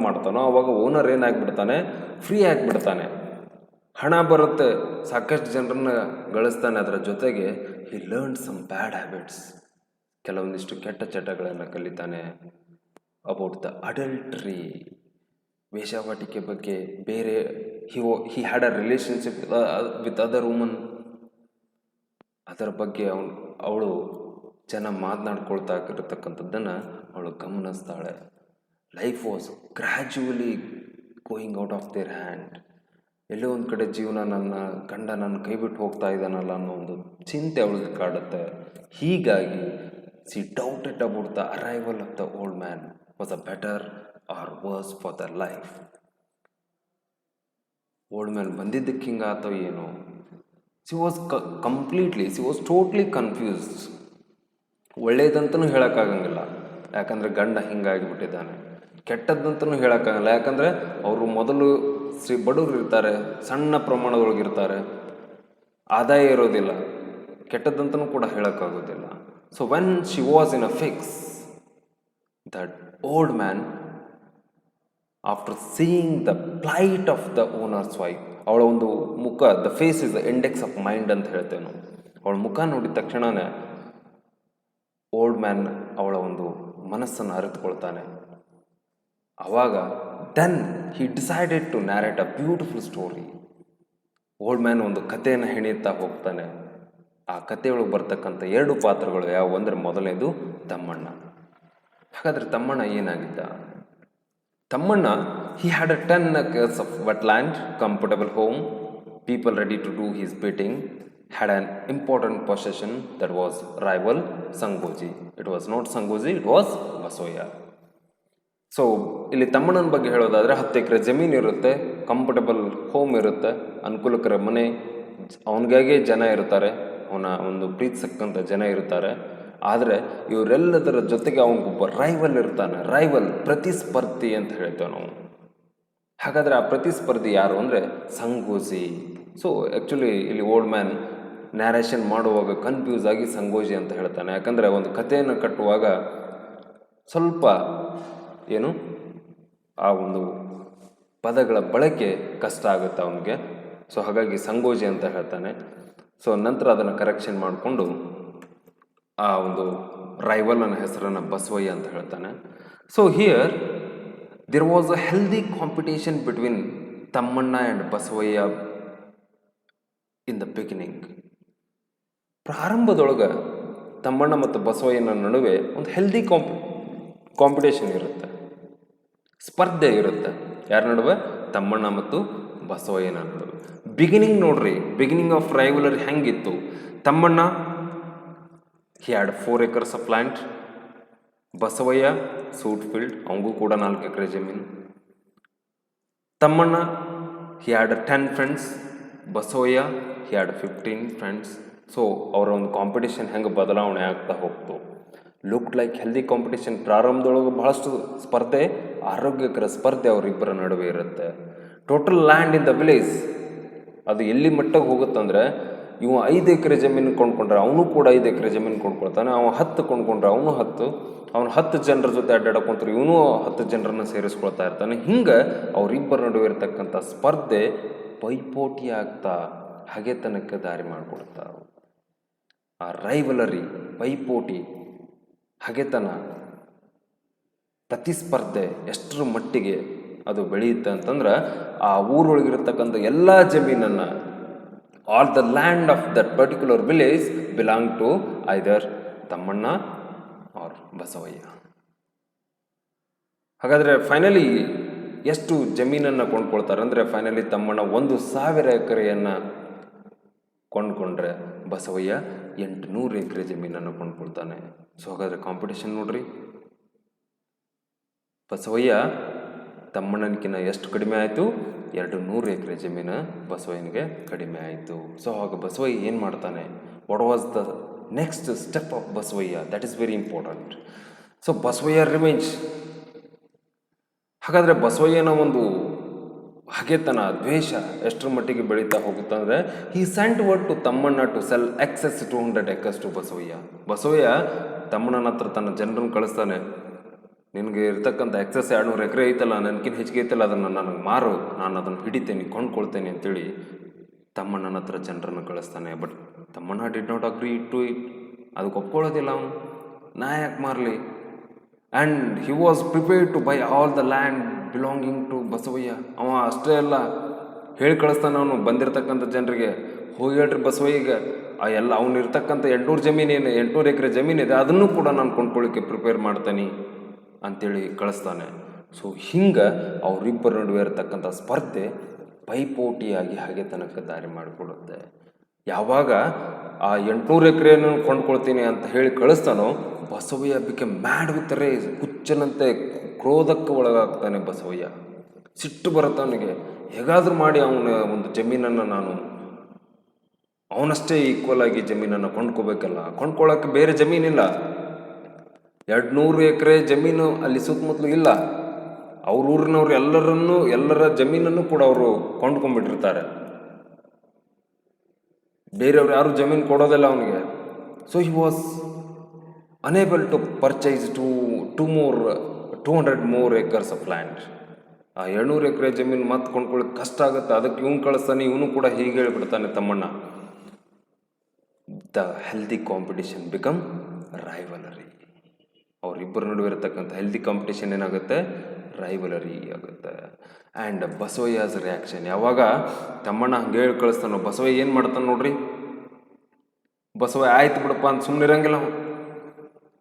ಮಾಡ್ತಾನೋ ಆವಾಗ ಓನರ್ ಏನಾಗ್ಬಿಡ್ತಾನೆ, ಫ್ರೀ ಆಗಿಬಿಡ್ತಾನೆ. ಹಣ ಬರುತ್ತೆ, ಸಾಕಷ್ಟು ಜನರನ್ನ ಗಳಿಸ್ತಾನೆ. ಅದರ ಜೊತೆಗೆ ಹಿ ಲರ್ನ್ ಸಮ್ ಬ್ಯಾಡ್ ಹ್ಯಾಬಿಟ್ಸ್. ಕೆಲವೊಂದಿಷ್ಟು ಕೆಟ್ಟ ಚಟಗಳನ್ನು ಕಲಿತಾನೆ. ಅಬೌಟ್ ದ ಅಡಲ್ಟ್ರಿ, ವೇಷವಾಟಿಕೆ ಬಗ್ಗೆ, ಬೇರೆ he had a relationship with other woman. ಅದರ ಬಗ್ಗೆ ಅವಳು ಜನ ಮಾತನಾಡ್ಕೊಳ್ತಾ ಇರತಕ್ಕಂಥದ್ದನ್ನು ಅವಳು ಗಮನಿಸ್ತಾಳೆ. Life was gradually going out of their hand. ಎಲ್ಲೋ ಒಂದು ಕಡೆ ಜೀವನ ನನ್ನ ಗಂಡ ನನ್ನ ಕೈ ಬಿಟ್ಟು ಹೋಗ್ತಾ ಇದ್ದಾನಲ್ಲ ಅನ್ನೋ ಒಂದು ಚಿಂತೆ ಅವಳಿಗೆ ಕಾಡುತ್ತೆ. ಹೀಗಾಗಿ she doubted about the arrival of the old man was a better or worse for the life. Old man ಬಂದಿದ್ದಕ್ಕೆ ಹಿಂಗಾತೋ ಏನೋ. She was totally confused. ಒಳ್ಳೇದಂತನೂ ಹೇಳೋಕ್ಕಾಗಂಗಿಲ್ಲ, ಯಾಕಂದರೆ ಗಂಡ ಹಿಂಗಾಗಿಬಿಟ್ಟಿದ್ದಾನೆ. ಕೆಟ್ಟದ್ದಂತನೂ ಹೇಳೋಕ್ಕಾಗಲ್ಲ, ಯಾಕಂದರೆ ಅವರು ಮೊದಲು ಬಡವರು ಇರ್ತಾರೆ, ಸಣ್ಣ ಪ್ರಮಾಣದೊಳಗಿರ್ತಾರೆ, ಆದಾಯ ಇರೋದಿಲ್ಲ. ಕೆಟ್ಟದ್ದಂತನೂ ಕೂಡ ಹೇಳೋಕ್ಕಾಗೋದಿಲ್ಲ. So when she was in a fix, that old man after seeing the plight of the owner's wife, ಅವಳ ಒಂದು ಮುಖ, the face is the index of mind ಅಂತ ಹೇಳ್ತೇವೆ ನಾವು. ಅವಳ ಮುಖ ನೋಡಿದ ತಕ್ಷಣವೇ ಓಲ್ಡ್ ಮ್ಯಾನ್ ಅವಳ ಒಂದು ಮನಸ್ಸನ್ನು ಅರಿತುಕೊಳ್ತಾನೆ. ಆವಾಗ then he decided to narrate a beautiful story. Old man ಒಂದು ಕಥೆಯನ್ನು ಹೆಣೀತಾ ಹೋಗ್ತಾನೆ. ಆ ಕಥೆಯೊಳಗೆ ಬರ್ತಕ್ಕಂಥ 2 ಪಾತ್ರಗಳು ಯಾವುವು ಅಂದರೆ, ಮೊದಲನೇದು ತಮ್ಮಣ್ಣ. ಹಾಗಾದರೆ ತಮ್ಮಣ್ಣ ಏನಾಗಿದ್ದ? Thammanna, he had a 10 acres of wetland, comfortable home, people ready to do his bidding, had an important possession that was rival Sangoji. It was not Sangoji, it was Basoya. So ಇಲ್ಲಿ ತಮ್ಮಣ್ಣನ ಬಗ್ಗೆ ಹೇಳೋದಾದರೆ 10 ಎಕರೆ ಜಮೀನು ಇರುತ್ತೆ, ಕಂಫರ್ಟಬಲ್ ಹೋಮ್ ಇರುತ್ತೆ, ಅನುಕೂಲಕರ ಮನೆ, ಅವನಿಗಾಗೆ ಜನ ಇರ್ತಾರೆ, ಅವನ ಒಂದು ಪ್ರೀತಿಸಕ್ಕಂಥ ಜನ ಇರ್ತಾರೆ. ಆದರೆ ಇವರೆಲ್ಲದರ ಜೊತೆಗೆ ಅವನಿಗೊಬ್ಬ ರೈವಲ್ ಇರ್ತಾನೆ. ರೈವಲ್, ಪ್ರತಿಸ್ಪರ್ಧಿ ಅಂತ ಹೇಳ್ತೇವೆ ನಾವು. ಹಾಗಾದರೆ ಆ ಪ್ರತಿಸ್ಪರ್ಧಿ ಯಾರು ಅಂದರೆ ಸಂಗೋಜಿ. ಸೊ ಆ್ಯಕ್ಚುಲಿ ಇಲ್ಲಿ ಓಲ್ಡ್ ಮ್ಯಾನ್ ನ್ಯಾರೇಷನ್ ಮಾಡುವಾಗ ಕನ್ಫ್ಯೂಸ್ ಆಗಿ ಸಂಗೋಜಿ ಅಂತ ಹೇಳ್ತಾನೆ. ಯಾಕಂದರೆ ಒಂದು ಕಥೆಯನ್ನು ಕಟ್ಟುವಾಗ ಸ್ವಲ್ಪ ಆ ಒಂದು ಪದಗಳ ಬಳಕೆ ಕಷ್ಟ ಆಗುತ್ತೆ ಅವನಿಗೆ. ಸೊ ಹಾಗಾಗಿ ಸಂಗೋಜಿ ಅಂತ ಹೇಳ್ತಾನೆ. ಸೊ ನಂತರ ಅದನ್ನು ಕರೆಕ್ಷನ್ ಮಾಡಿಕೊಂಡು ಆ ಒಂದು ರೈವಲನ ಹೆಸರನ್ನು ಬಸವಯ್ಯ ಅಂತ ಹೇಳ್ತಾನೆ. So here there was a healthy competition between Thammanna and Basavayya in the beginning. ಪ್ರಾರಂಭದೊಳಗೆ ತಮ್ಮಣ್ಣ ಮತ್ತು ಬಸವಯ್ಯನ ನಡುವೆ ಒಂದು ಹೆಲ್ದಿ ಕಾಂಪಿಟೇಷನ್ ಇರುತ್ತೆ, ಸ್ಪರ್ಧೆ ಇರುತ್ತೆ. ಯಾರ ನಡುವೆ? ತಮ್ಮಣ್ಣ ಮತ್ತು ಬಸವಯ್ಯನ ನಡುವೆ. ಬಿಗಿನಿಂಗ್ ನೋಡ್ರಿ, ಬಿಗಿನಿಂಗ್ ಆಫ್ ರೈವಲರಿ ಹೆಂಗಿತ್ತು? Thammanna he had 4 acres of land. Basavayya suit field, ಅವನಿಗೂ ಕೂಡ 4 ಎಕರೆ ಜಮೀನು. Thammanna he had 10 friends. Basavayya he had 15 friends. So ಅವರ ಒಂದು ಕಾಂಪಿಟೇಷನ್ ಹೆಂಗೆ ಬದಲಾವಣೆ ಆಗ್ತಾ ಹೋಗ್ತು. Look like healthy competition. ಪ್ರಾರಂಭದೊಳಗೆ ಬಹಳಷ್ಟು ಸ್ಪರ್ಧೆ, ಆರೋಗ್ಯಕರ ಸ್ಪರ್ಧೆ ಅವರಿಬ್ಬರ ನಡುವೆ ಇರುತ್ತೆ. Total land in the village ಅದು ಎಲ್ಲಿ ಮಟ್ಟಕ್ಕೆ ಹೋಗುತ್ತಂದರೆ, ಇವ 5 ಎಕರೆ ಜಮೀನು ಕೊಂಡ್ಕೊಂಡ್ರೆ ಅವನು ಕೂಡ 5 ಎಕರೆ ಜಮೀನು ಕೊಂಡ್ಕೊಳ್ತಾನೆ. ಅವ 10 ಕೊಂಡ್ಕೊಂಡ್ರೆ ಅವನು 10, ಅವನು 10 ಜನರ ಜೊತೆ ಅಡ್ಡಾಡಕೊಂತಾರೆ, ಇವನು 10 ಜನರನ್ನು ಸೇರಿಸ್ಕೊಳ್ತಾ ಇರ್ತಾನೆ. ಹಿಂಗೆ ಅವರಿಬ್ಬರ ನಡುವೆ ಇರತಕ್ಕಂಥ ಸ್ಪರ್ಧೆ ಪೈಪೋಟಿ ಆಗ್ತಾ ಹಗೆತನಕ್ಕೆ ದಾರಿ ಮಾಡಿಕೊಡ್ತಾ. ಆ ರೈವಲರಿ, ಪೈಪೋಟಿ, ಹಗೆತನ, ಪ್ರತಿಸ್ಪರ್ಧೆ ಎಷ್ಟರ ಮಟ್ಟಿಗೆ ಅದು ಬೆಳೆಯುತ್ತೆ ಅಂತಂದ್ರೆ, ಆ ಊರೊಳಗಿರತಕ್ಕಂಥ ಎಲ್ಲ ಜಮೀನನ್ನು, all the land of that particular village belong to either Thammanna or Basavayya. ಹಾಗಾದರೆ ಫೈನಲಿ ಎಷ್ಟು ಜಮೀನನ್ನು ಕೊಂಡ್ಕೊಳ್ತಾರೆ ಅಂದರೆ, ಫೈನಲಿ ತಮ್ಮಣ್ಣ 1,000 ಎಕರೆಯನ್ನು ಕೊಂಡ್ಕೊಂಡ್ರೆ ಬಸವಯ್ಯ 800 ಎಕರೆ ಜಮೀನನ್ನು ಕೊಂಡ್ಕೊಳ್ತಾನೆ. ಸೊ ಹಾಗಾದರೆ ಕಾಂಪಿಟೇಷನ್ ನೋಡ್ರಿ. ಬಸವಯ್ಯ ತಮ್ಮಣ್ಣನಕಿನ್ನ ಎಷ್ಟು ಕಡಿಮೆ ಆಯಿತು? 200 ಎಕರೆ ಜಮೀನು ಬಸವಯ್ಯನಿಗೆ ಕಡಿಮೆ ಆಯಿತು. ಸೊ ಆಗ ಬಸವಯ್ಯ ಏನು ಮಾಡ್ತಾನೆ? What was the next step of Basavayya? That is very important. So Basavayya revenge. ಹಾಗಾದರೆ ಬಸವಯ್ಯನ ಒಂದು ಹಗೆತನ, ದ್ವೇಷ ಎಷ್ಟರ ಮಟ್ಟಿಗೆ ಬೆಳೀತಾ ಹೋಗುತ್ತೆ ಅಂದರೆ, he sent word to Thammanna to sell excess 200 acres to Basavayya. Basavayya ತಮ್ಮಣ್ಣನ ಹತ್ರ ತನ್ನ ಜನರನ್ನು ಕಳಿಸ್ತಾನೆ. ನಿನಗೆ ಇರ್ತಕ್ಕಂಥ ಎಕ್ಸೆಸ್ 200 ಎಕರೆ ಐತಲ್ಲ, ನನಗಿಂತ ಹೆಚ್ಚಿಗೆ ಐತಲ್ಲ, ಅದನ್ನು ನನಗೆ ಮಾರು, ನಾನು ಅದನ್ನು ಹಿಡಿತೇನೆ, ಕೊಂಡ್ಕೊಳ್ತೇನೆ ಅಂತೇಳಿ ತಮ್ಮಣ್ಣನ ಹತ್ರ ಜನರನ್ನು ಕಳಿಸ್ತಾನೆ. But Thammanna did not agree to it. ಅದಕ್ಕೆ ಒಪ್ಕೊಳ್ಳೋದಿಲ್ಲ ಅವನು. ನಾ ಯಾಕೆ ಮಾರಲಿ? And he was prepared to buy all the land belonging to Basavayya. ಅವ ಅಷ್ಟೇ ಅಲ್ಲ, ಹೇಳಿ ಕಳಿಸ್ತಾನೆ ಅವನು ಬಂದಿರತಕ್ಕಂಥ ಜನರಿಗೆ. ಹೋಗಿ ಹೇಳ್ರಿ ಬಸವಯ್ಯಗೆ ಆ ಎಲ್ಲ ಅವ್ನು ಇರ್ತಕ್ಕಂಥ 800 ಎಕರೆ ಜಮೀನಿದೆ, ಅದನ್ನು ಕೂಡ ನಾನು ಕೊಂಡ್ಕೊಳ್ಳಿಕ್ಕೆ ಪ್ರಿಪೇರ್ ಮಾಡ್ತಾನೆ ಅಂಥೇಳಿ ಕಳಿಸ್ತಾನೆ. ಸೊ ಹಿಂಗೆ ಅವರಿಬ್ಬರ ನಡುವೆ ಇರತಕ್ಕಂಥ ಸ್ಪರ್ಧೆ ಪೈಪೋಟಿಯಾಗಿ ಹಾಗೆ ತನಕ ದಾರಿ ಮಾಡಿಕೊಡುತ್ತೆ. ಯಾವಾಗ ಆ 800 ಎಕರೆಯನ್ನು ಕೊಂಡ್ಕೊಳ್ತೀನಿ ಅಂತ ಹೇಳಿ ಕಳಿಸ್ತಾನೋ, ಬಸವಯ್ಯ ಬಿಕೆ ಮ್ಯಾಡ್ ವಿತ್ ರೇಜ್, ಹುಚ್ಚನಂತೆ ಕ್ರೋಧಕ್ಕೆ ಒಳಗಾಗ್ತಾನೆ ಬಸವಯ್ಯ. ಸಿಟ್ಟು ಬರುತ್ತೆ ಅವನಿಗೆ. ಹೇಗಾದರೂ ಮಾಡಿ ಅವನ ಒಂದು ಜಮೀನನ್ನು ನಾನು ಅವನಷ್ಟೇ ಈಕ್ವಲ್ ಆಗಿ ಜಮೀನನ್ನು ಕೊಂಡ್ಕೋಬೇಕಲ್ಲ. ಕೊಂಡ್ಕೊಳ್ಳೋಕ್ಕೆ ಬೇರೆ ಜಮೀನಿಲ್ಲ, 200 ಎಕರೆ ಜಮೀನು ಅಲ್ಲಿ ಸುತ್ತಮುತ್ತಲು ಇಲ್ಲ. ಅವ್ರ ಊರಿನವ್ರು ಎಲ್ಲರ ಜಮೀನನ್ನು ಕೂಡ ಅವರು ಕೊಂಡ್ಕೊಂಡ್ಬಿಟ್ಟಿರ್ತಾರೆ. ಬೇರೆಯವ್ರು ಯಾರು ಜಮೀನು ಕೊಡೋದಿಲ್ಲ ಅವನಿಗೆ. So he was unable to purchase 200 more acres of land. ಆ 700 ಎಕರೆ ಜಮೀನು ಮತ್ತೆ ಕೊಂಡ್ಕೊಳ್ಳಿಕ್ಕೆ ಕಷ್ಟ ಆಗುತ್ತೆ. ಅದಕ್ಕೆ ಇವನು ಕಳಿಸ್ತಾನೆ. ಇವನು ಕೂಡ ಹೀಗೆ ಹೇಳಿಬಿಡ್ತಾನೆ Thammanna, the healthy competition become rivalry. ಅವರಿಬ್ಬರ ನಡುವೆ ಇರತಕ್ಕಂಥ ಹೆಲ್ದಿ ಕಾಂಪಿಟೇಷನ್ ಏನಾಗುತ್ತೆ, ರೈವಲರಿ ಆಗುತ್ತೆ. ಆ್ಯಂಡ್ ಬಸವಯ್ಯಸ್ ರಿಯಾಕ್ಷನ್, ಯಾವಾಗ ತಮ್ಮಣ್ಣ ಹಂಗೆ ಹೇಳಿ ಕಳಿಸ್ತಾನೋ, ಬಸವಯ್ಯ ಏನು ಮಾಡ್ತಾನೆ ನೋಡ್ರಿ. ಬಸವಯ್ಯ ಆಯ್ತು ಬಿಡಪ್ಪ ಅಂತ ಸುಮ್ಮನೆ ಇರಂಗಿಲ್ಲ.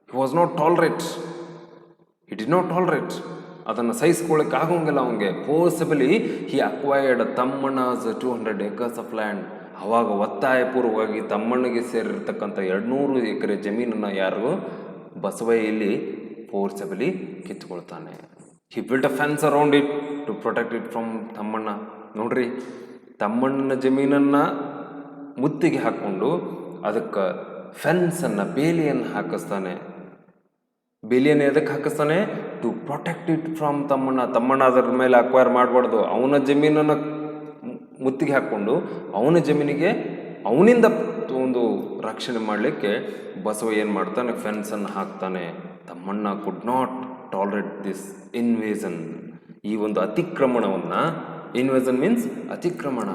He was not tolerate, he did not tolerate. ಅದನ್ನು ಸಹಿಸ್ಕೊಳ್ಳಿಕ್ಕೆ ಆಗೋಂಗಿಲ್ಲ ಅವನಿಗೆ. ಫೋರ್ಸಬಲಿ ಹಿ ಅಕ್ವೈರ್ಡ್ ತಮ್ಮಣ್ಣ's 200 acres ಆಫ್ ಲ್ಯಾಂಡ್. ಆವಾಗ ಒತ್ತಾಯಪೂರ್ವವಾಗಿ ತಮ್ಮಣ್ಣಿಗೆ ಸೇರಿರ್ತಕ್ಕಂಥ 200 ಎಕರೆ ಜಮೀನನ್ನು ಯಾರು, ಬಸವಯ್ಯ ಇಲ್ಲಿ ಫೋರ್ಸಬಲಿ ಕಿತ್ಕೊಳ್ತಾನೆ. He built a fence around it to protect it from Thammanna. ನೋಡ್ರಿ, ತಮ್ಮಣ್ಣನ ಜಮೀನನ್ನು ಮುತ್ತಿಗೆ ಹಾಕ್ಕೊಂಡು ಅದಕ್ಕೆ ಫೆನ್ಸನ್ನು, ಬೇಲಿಯನ್ನು ಹಾಕಿಸ್ತಾನೆ. ಬೇಲಿಯನ್ನು ಎದಕ್ಕೆ ಹಾಕಿಸ್ತಾನೆ, to protect it from Thammanna ಅದರ ಮೇಲೆ ಅಕ್ವೈರ್ ಮಾಡಬಾರ್ದು. ಅವನ ಜಮೀನನ್ನು ಮುತ್ತಿಗೆ ಹಾಕ್ಕೊಂಡು ಅವನ ಜಮೀನಿಗೆ ಅವನಿಂದ ಒಂದು ರಕ್ಷಣೆ ಮಾಡಲಿಕ್ಕೆ ಬಸವ ಏನು ಮಾಡ್ತಾನೆ, ಫೆನ್ಸನ್ನು ಹಾಕ್ತಾನೆ. Thammanna could not tolerate this invasion. ಈ ಒಂದು ಅತಿಕ್ರಮಣವನ್ನು, ಇನ್ವೇಷನ್ ಮೀನ್ಸ್ ಅತಿಕ್ರಮಣ,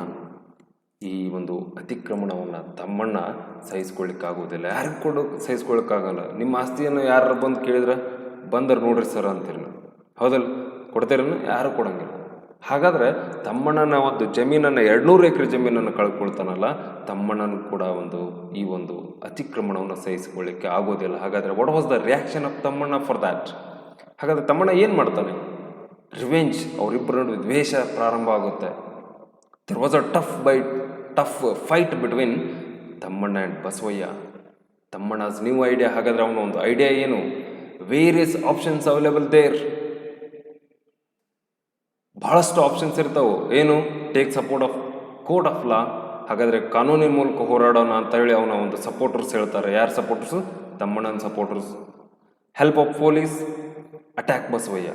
ಈ ಒಂದು ಅತಿಕ್ರಮಣವನ್ನು ತಮ್ಮಣ್ಣ ಸಹಿಸ್ಕೊಳ್ಳಿಕ್ಕಾಗೋದಿಲ್ಲ. ಯಾರಿಗೆ ಕೊಡು ಸಹಿಸ್ಕೊಳ್ಳಿಕ್ಕಾಗಲ್ಲ. ನಿಮ್ಮ ಆಸ್ತಿಯನ್ನು ಯಾರು ಬಂದು ಕೇಳಿದ್ರೆ ಬಂದರು ನೋಡ್ರಿ ಸರ್ ಅಂತೀರಿ, ಹೌದಲ್ಲ, ಕೊಡ್ತೀರನ್ನು? ಯಾರು ಕೊಡೋಂಗಿಲ್ಲ. ಹಾಗಾದರೆ ತಮ್ಮಣ್ಣನ ಒಂದು ಜಮೀನನ್ನು, 200 ಎಕರೆ ಜಮೀನನ್ನು ಕಳ್ಕೊಳ್ತಾನಲ್ಲ, ತಮ್ಮಣ್ಣನ ಕೂಡ ಈ ಒಂದು ಅತಿಕ್ರಮಣವನ್ನು ಸಹಿಸಿಕೊಳ್ಳಿಕ್ಕೆ ಆಗೋದಿಲ್ಲ. ಹಾಗಾದರೆ what was the reaction of Thammanna for that? ಹಾಗಾದರೆ ತಮ್ಮಣ್ಣ ಏನು ಮಾಡ್ತಾನೆ? ರಿವೆಂಜ್, ಅವರಿಬ್ಬರ ನಡುವೆ ದ್ವೇಷ ಪ್ರಾರಂಭ ಆಗುತ್ತೆ. There was a tough fight between Thammanna and Basavayya. ತಮ್ಮಣ್ಣ's ನ್ಯೂ ಐಡಿಯಾ. ಹಾಗಾದರೆ ಅವನ ಒಂದು ಐಡಿಯಾ ಏನು? Various options available there. ಬಹಳಷ್ಟು ಆಪ್ಷನ್ಸ್ ಇರ್ತಾವೆ. ಏನು? Take support of court of law. ಹಾಗಾದರೆ ಕಾನೂನಿನ ಮೂಲಕ ಹೋರಾಡೋಣ ಅಂತ ಹೇಳಿ ಅವನ ಒಂದು ಸಪೋರ್ಟರ್ಸ್ ಹೇಳ್ತಾರೆ. ಯಾರು ಸಪೋರ್ಟರ್ಸು? ತಮ್ಮಣ್ಣನ supporters. Help of police, attack Basavayya.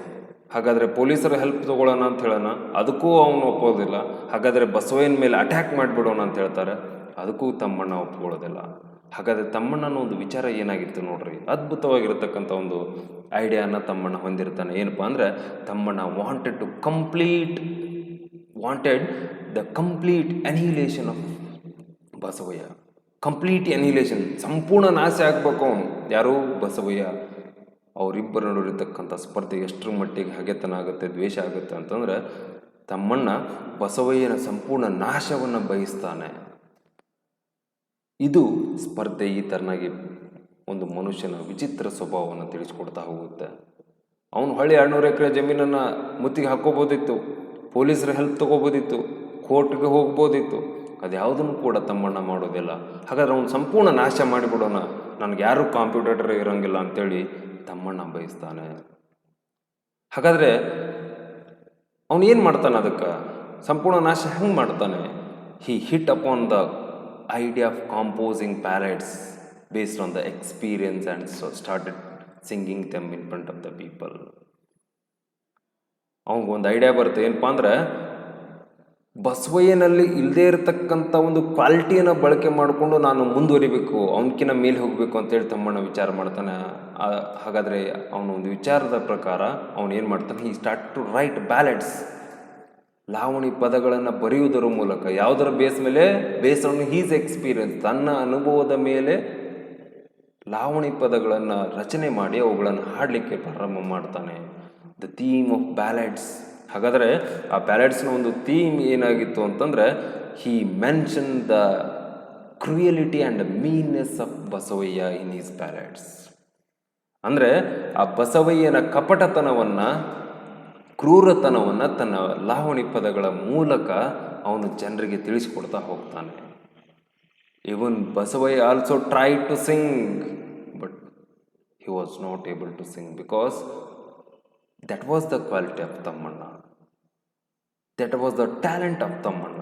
ಹಾಗಾದರೆ ಪೊಲೀಸರ ಹೆಲ್ಪ್ ತೊಗೊಳ್ಳೋಣ ಅಂತ ಹೇಳೋಣ, ಅದಕ್ಕೂ ಅವನು ಒಪ್ಪೋದಿಲ್ಲ. ಹಾಗಾದರೆ ಬಸವಯ್ಯನ ಮೇಲೆ ಅಟ್ಯಾಕ್ ಮಾಡಿಬಿಡೋಣ ಅಂತ ಹೇಳ್ತಾರೆ, ಅದಕ್ಕೂ ತಮ್ಮಣ್ಣ ಒಪ್ಕೊಳ್ಳೋದಿಲ್ಲ. ಹಾಗಾದರೆ ತಮ್ಮಣ್ಣನ ಒಂದು ವಿಚಾರ ಏನಾಗಿತ್ತು ನೋಡ್ರಿ, ಅದ್ಭುತವಾಗಿರತಕ್ಕಂಥ ಒಂದು ಐಡಿಯಾನ ತಮ್ಮಣ್ಣ ಹೊಂದಿರ್ತಾನೆ. ಏನಪ್ಪ ಅಂದರೆ, Thammanna wanted the complete annihilation of Basavayya. Complete annihilation, ಸಂಪೂರ್ಣ ನಾಶ ಆಗಬೇಕು ಅವನು. ಯಾರು? ಬಸವಯ್ಯ. ಅವರಿಬ್ಬರ ನಡುವಿರತಕ್ಕಂಥ ಸ್ಪರ್ಧೆ ಎಷ್ಟರ ಮಟ್ಟಿಗೆ ಹಗೆತನ ಆಗುತ್ತೆ, ದ್ವೇಷ ಆಗುತ್ತೆ ಅಂತಂದರೆ, ತಮ್ಮಣ್ಣ ಬಸವಯ್ಯನ ಸಂಪೂರ್ಣ ನಾಶವನ್ನು ಬಯಸ್ತಾನೆ. ಇದು ಸ್ಪರ್ಧೆ ಈ ಥರನಾಗಿ ಒಂದು ಮನುಷ್ಯನ ವಿಚಿತ್ರ ಸ್ವಭಾವವನ್ನು ತಿಳಿಸ್ಕೊಡ್ತಾ ಹೋಗುತ್ತೆ. ಅವನು ಹೊಳ್ಳಿ 200 ಎಕರೆ ಜಮೀನನ್ನು ಮುತ್ತಿಗೆ ಹಾಕ್ಕೋಬೋದಿತ್ತು, ಪೊಲೀಸರ ಹೆಲ್ಪ್ ತೊಗೋಬೋದಿತ್ತು, ಕೋರ್ಟ್ಗೆ ಹೋಗ್ಬೋದಿತ್ತು. ಅದ್ಯಾವುದನ್ನು ಕೂಡ ತಮ್ಮಣ್ಣ ಮಾಡೋದಿಲ್ಲ. ಹಾಗಾದ್ರೆ ಅವನು ಸಂಪೂರ್ಣ ನಾಶ ಮಾಡಿಬಿಡೋಣ, ನನಗೆ ಯಾರೂ ಕಾಂಪಿಟೇಟರ್ ಇರೋಂಗಿಲ್ಲ ಅಂತೇಳಿ ತಮ್ಮಣ್ಣ ಬಯಸ್ತಾನೆ. ಹಾಗಾದರೆ ಅವನು ಏನು ಮಾಡ್ತಾನೆ? ಅದಕ್ಕೆ ಸಂಪೂರ್ಣ ನಾಶ ಹೆಂಗೆ ಮಾಡ್ತಾನೆ? He hit upon the idea of composing ballads based on the experience and so started singing them in front of the people. ಅವನಿಗೊಂದು ಐಡಿಯಾ ಬರುತ್ತೆ. ಏನಪ್ಪ ಅಂದರೆ, ಬಸವಯ್ಯನಲ್ಲಿ ಇಲ್ಲದೇ ಇರತಕ್ಕಂಥ ಒಂದು ಕ್ವಾಲಿಟಿಯನ್ನು ಬಳಕೆ ಮಾಡಿಕೊಂಡು ನಾನು ಮುಂದುವರಿಬೇಕು, ಅವನಕಿನ್ನ ಮೇಲೆ ಹೋಗಬೇಕು ಅಂತೇಳಿ ತಮ್ಮಣ್ಣ ವಿಚಾರ ಮಾಡ್ತಾನೆ. ಹಾಗಾದರೆ ಅವನ ಒಂದು ವಿಚಾರದ ಪ್ರಕಾರ ಅವನು ಏನು ಮಾಡ್ತಾನೆ? ಹಿ ಸ್ಟಾರ್ಟ್ ಟು ರೈಟ್ ಬ್ಯಾಲೆಡ್ಸ್, ಲಾವಣಿ ಪದಗಳನ್ನು ಬರೆಯುವುದರ ಮೂಲಕ. ಯಾವುದರ ಬೇಸ್ ಮೇಲೆ? ಬೇಸ್ಡ್ ಆನ್ ಹೀಸ್ ಎಕ್ಸ್ಪೀರಿಯನ್ಸ್, ತನ್ನ ಅನುಭವದ ಮೇಲೆ ಲಾವಣಿ ಪದಗಳನ್ನು ರಚನೆ ಮಾಡಿ ಅವುಗಳನ್ನು ಹಾಡಲಿಕ್ಕೆ ಪ್ರಾರಂಭ ಮಾಡ್ತಾನೆ. ದ ಥೀಮ್ ಆಫ್ ಬ್ಯಾಲೆಡ್ಸ್ ಹಾಗಾದರೆ ಆ ಬ್ಯಾಲೆಡ್ಸ್ನ ಒಂದು ಥೀಮ್ ಏನಾಗಿತ್ತು ಅಂತಂದರೆ he mention the cruelty and meanness of Basavayya in his ballads. ಅಂದರೆ ಆ ಬಸವಯ್ಯನ ಕಪಟತನವನ್ನು, ಕ್ರೂರತನವನ್ನು ತನ್ನ ಲಾವಣಿ ಪದಗಳ ಮೂಲಕ ಅವನು ಜನರಿಗೆ ತಿಳಿಸ್ಕೊಡ್ತಾ ಹೋಗ್ತಾನೆ. Even Basavayya also try to sing, but he was not able to sing because that was the quality of Thammanna, that was the talent of Thammanna.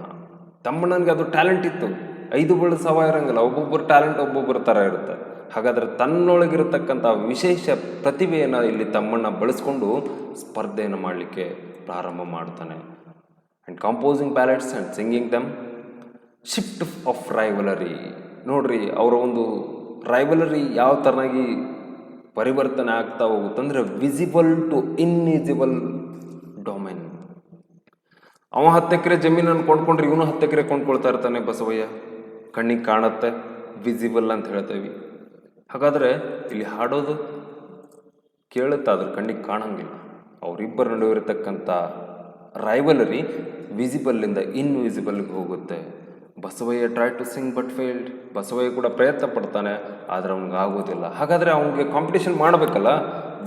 ತಮ್ಮಣ್ಣನಿಗೆ ಅದು ಟ್ಯಾಲೆಂಟ್ ಇತ್ತು. 5 ಬೀಳು ಸವ ಇರಂಗಿಲ್ಲ, ಒಬ್ಬೊಬ್ಬರು ಟ್ಯಾಲೆಂಟ್ ಒಬ್ಬೊಬ್ಬರ ಥರ ಇರುತ್ತೆ. ಹಾಗಾದರೆ ತನ್ನೊಳಗಿರತಕ್ಕಂಥ ವಿಶೇಷ ಪ್ರತಿಭೆಯನ್ನು ಇಲ್ಲಿ ತಮ್ಮಣ್ಣ ಬಳಸ್ಕೊಂಡು ಸ್ಪರ್ಧೆಯನ್ನು ಮಾಡಲಿಕ್ಕೆ ಪ್ರಾರಂಭ ಮಾಡ್ತಾನೆ. And composing ballads and singing them. Shift of rivalry. ನೋಡ್ರಿ, ಅವರ ಒಂದು ರೈವಲರಿ ಯಾವ ಥರನಾಗಿ ಪರಿವರ್ತನೆ ಆಗ್ತಾ ಹೋಗುತ್ತಂದ್ರೆ ವಿಸಿಬಲ್ ಟು ಇನ್ವಿಸಿಬಲ್ ಡೊಮೇನ್. ಅವ 10 ಎಕರೆ ಜಮೀನನ್ನು ಕೊಂಡ್ಕೊಂಡ್ರೆ ಇವನು 10 ಎಕರೆ ಕೊಂಡ್ಕೊಳ್ತಾ ಇರ್ತಾನೆ ಬಸವಯ್ಯ. ಕಣ್ಣಿಗೆ ಕಾಣುತ್ತೆ, ವಿಸಿಬಲ್ ಅಂತ ಹೇಳ್ತೇವೆ. ಹಾಗಾದರೆ ಇಲ್ಲಿ ಹಾಡೋದು ಕೇಳುತ್ತೆ, ಅದ್ರ ಕಣ್ಣಿಗೆ ಕಾಣಂಗಿಲ್ಲ. ಅವರಿಬ್ಬರ ನಡುವೆ ಇರತಕ್ಕಂಥ ರೈವಲರಿ ವಿಸಿಬಲ್ಲಿಂದ ಇನ್ವಿಸಿಬಲ್ಗೆ ಹೋಗುತ್ತೆ. Basavayya try to sing but failed. Basavayya ಕೂಡ ಪ್ರಯತ್ನ ಪಡ್ತಾನೆ, ಆದರೆ ಅವ್ನಿಗೆ ಆಗೋದಿಲ್ಲ. ಹಾಗಾದರೆ ಅವನಿಗೆ ಕಾಂಪಿಟೇಷನ್ ಮಾಡಬೇಕಲ್ಲ,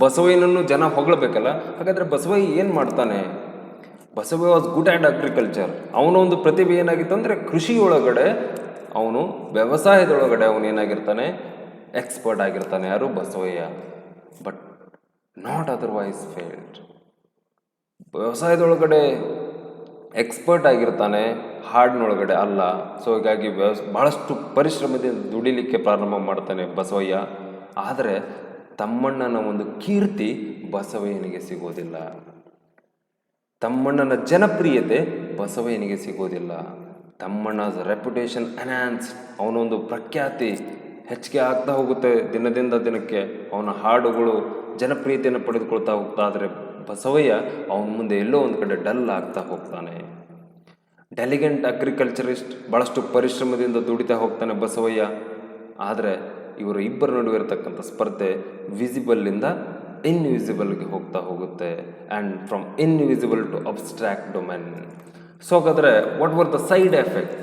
ಬಸವಯ್ಯನನ್ನು ಜನ ಹೊಗಳಬೇಕಲ್ಲ. ಹಾಗಾದರೆ ಬಸವಯ್ಯ ಏನು ಮಾಡ್ತಾನೆ? Basavayya was good at agriculture. ಅವನ ಒಂದು ಪ್ರತಿಭೆ ಏನಾಗಿತ್ತು ಅಂದರೆ ಕೃಷಿಯೊಳಗಡೆ, ಅವನು ವ್ಯವಸಾಯದೊಳಗಡೆ ಅವನು ಏನಾಗಿರ್ತಾನೆ, ಎಕ್ಸ್ಪರ್ಟ್ ಆಗಿರ್ತಾನೆ. ಯಾರು? Basavayya. But not otherwise failed. ವ್ಯವಸಾಯದೊಳಗಡೆ ಎಕ್ಸ್ಪರ್ಟ್ ಆಗಿರ್ತಾನೆ, ಹಾಡಿನೊಳಗಡೆ ಅಲ್ಲ. ಸೊ ಹೀಗಾಗಿ ಬಹಳಷ್ಟು ಪರಿಶ್ರಮದಿಂದ ದುಡಿಲಿಕ್ಕೆ ಪ್ರಾರಂಭ ಮಾಡ್ತಾನೆ ಬಸವಯ್ಯ. ಆದರೆ ತಮ್ಮಣ್ಣನ ಒಂದು ಕೀರ್ತಿ ಬಸವಯ್ಯನಿಗೆ ಸಿಗೋದಿಲ್ಲ. ತಮ್ಮಣ್ಣನ ಜನಪ್ರಿಯತೆ ಬಸವಯ್ಯನಿಗೆ ಸಿಗೋದಿಲ್ಲ. ತಮ್ಮಣ್ಣನ ರೆಪ್ಯುಟೇಷನ್ ಎನ್ಹಾನ್ಸ್, ಅವನೊಂದು ಪ್ರಖ್ಯಾತಿ ಹೆಚ್ಚಿಗೆ ಆಗ್ತಾ ಹೋಗುತ್ತೆ ದಿನದಿಂದ ದಿನಕ್ಕೆ. ಅವನ ಹಾಡುಗಳು ಜನಪ್ರಿಯತೆಯನ್ನು ಪಡೆದುಕೊಳ್ತಾ ಹೋಗ್ತಾ, ಆದರೆ ಬಸವಯ್ಯ ಅವನ ಮುಂದೆ ಎಲ್ಲೋ ಒಂದು ಕಡೆ ಡಲ್ ಆಗ್ತಾ ಹೋಗ್ತಾನೆ. ಡೆಲಿಗೆಂಟ್ ಅಗ್ರಿಕಲ್ಚರಿಸ್ಟ್, ಭಾಳಷ್ಟು ಪರಿಶ್ರಮದಿಂದ ದುಡಿತಾ ಹೋಗ್ತಾನೆ ಬಸವಯ್ಯ. ಆದರೆ ಇವರು ಇಬ್ಬರ ನಡುವೆ ಇರತಕ್ಕಂಥ ಸ್ಪರ್ಧೆ ವಿಸಿಬಲ್ಲಿಂದ ಇನ್ವಿಸಿಬಲ್ಗೆ ಹೋಗ್ತಾ ಹೋಗುತ್ತೆ. And from invisible to abstract domain. So ಹಾಗಾದರೆ what were the side effect?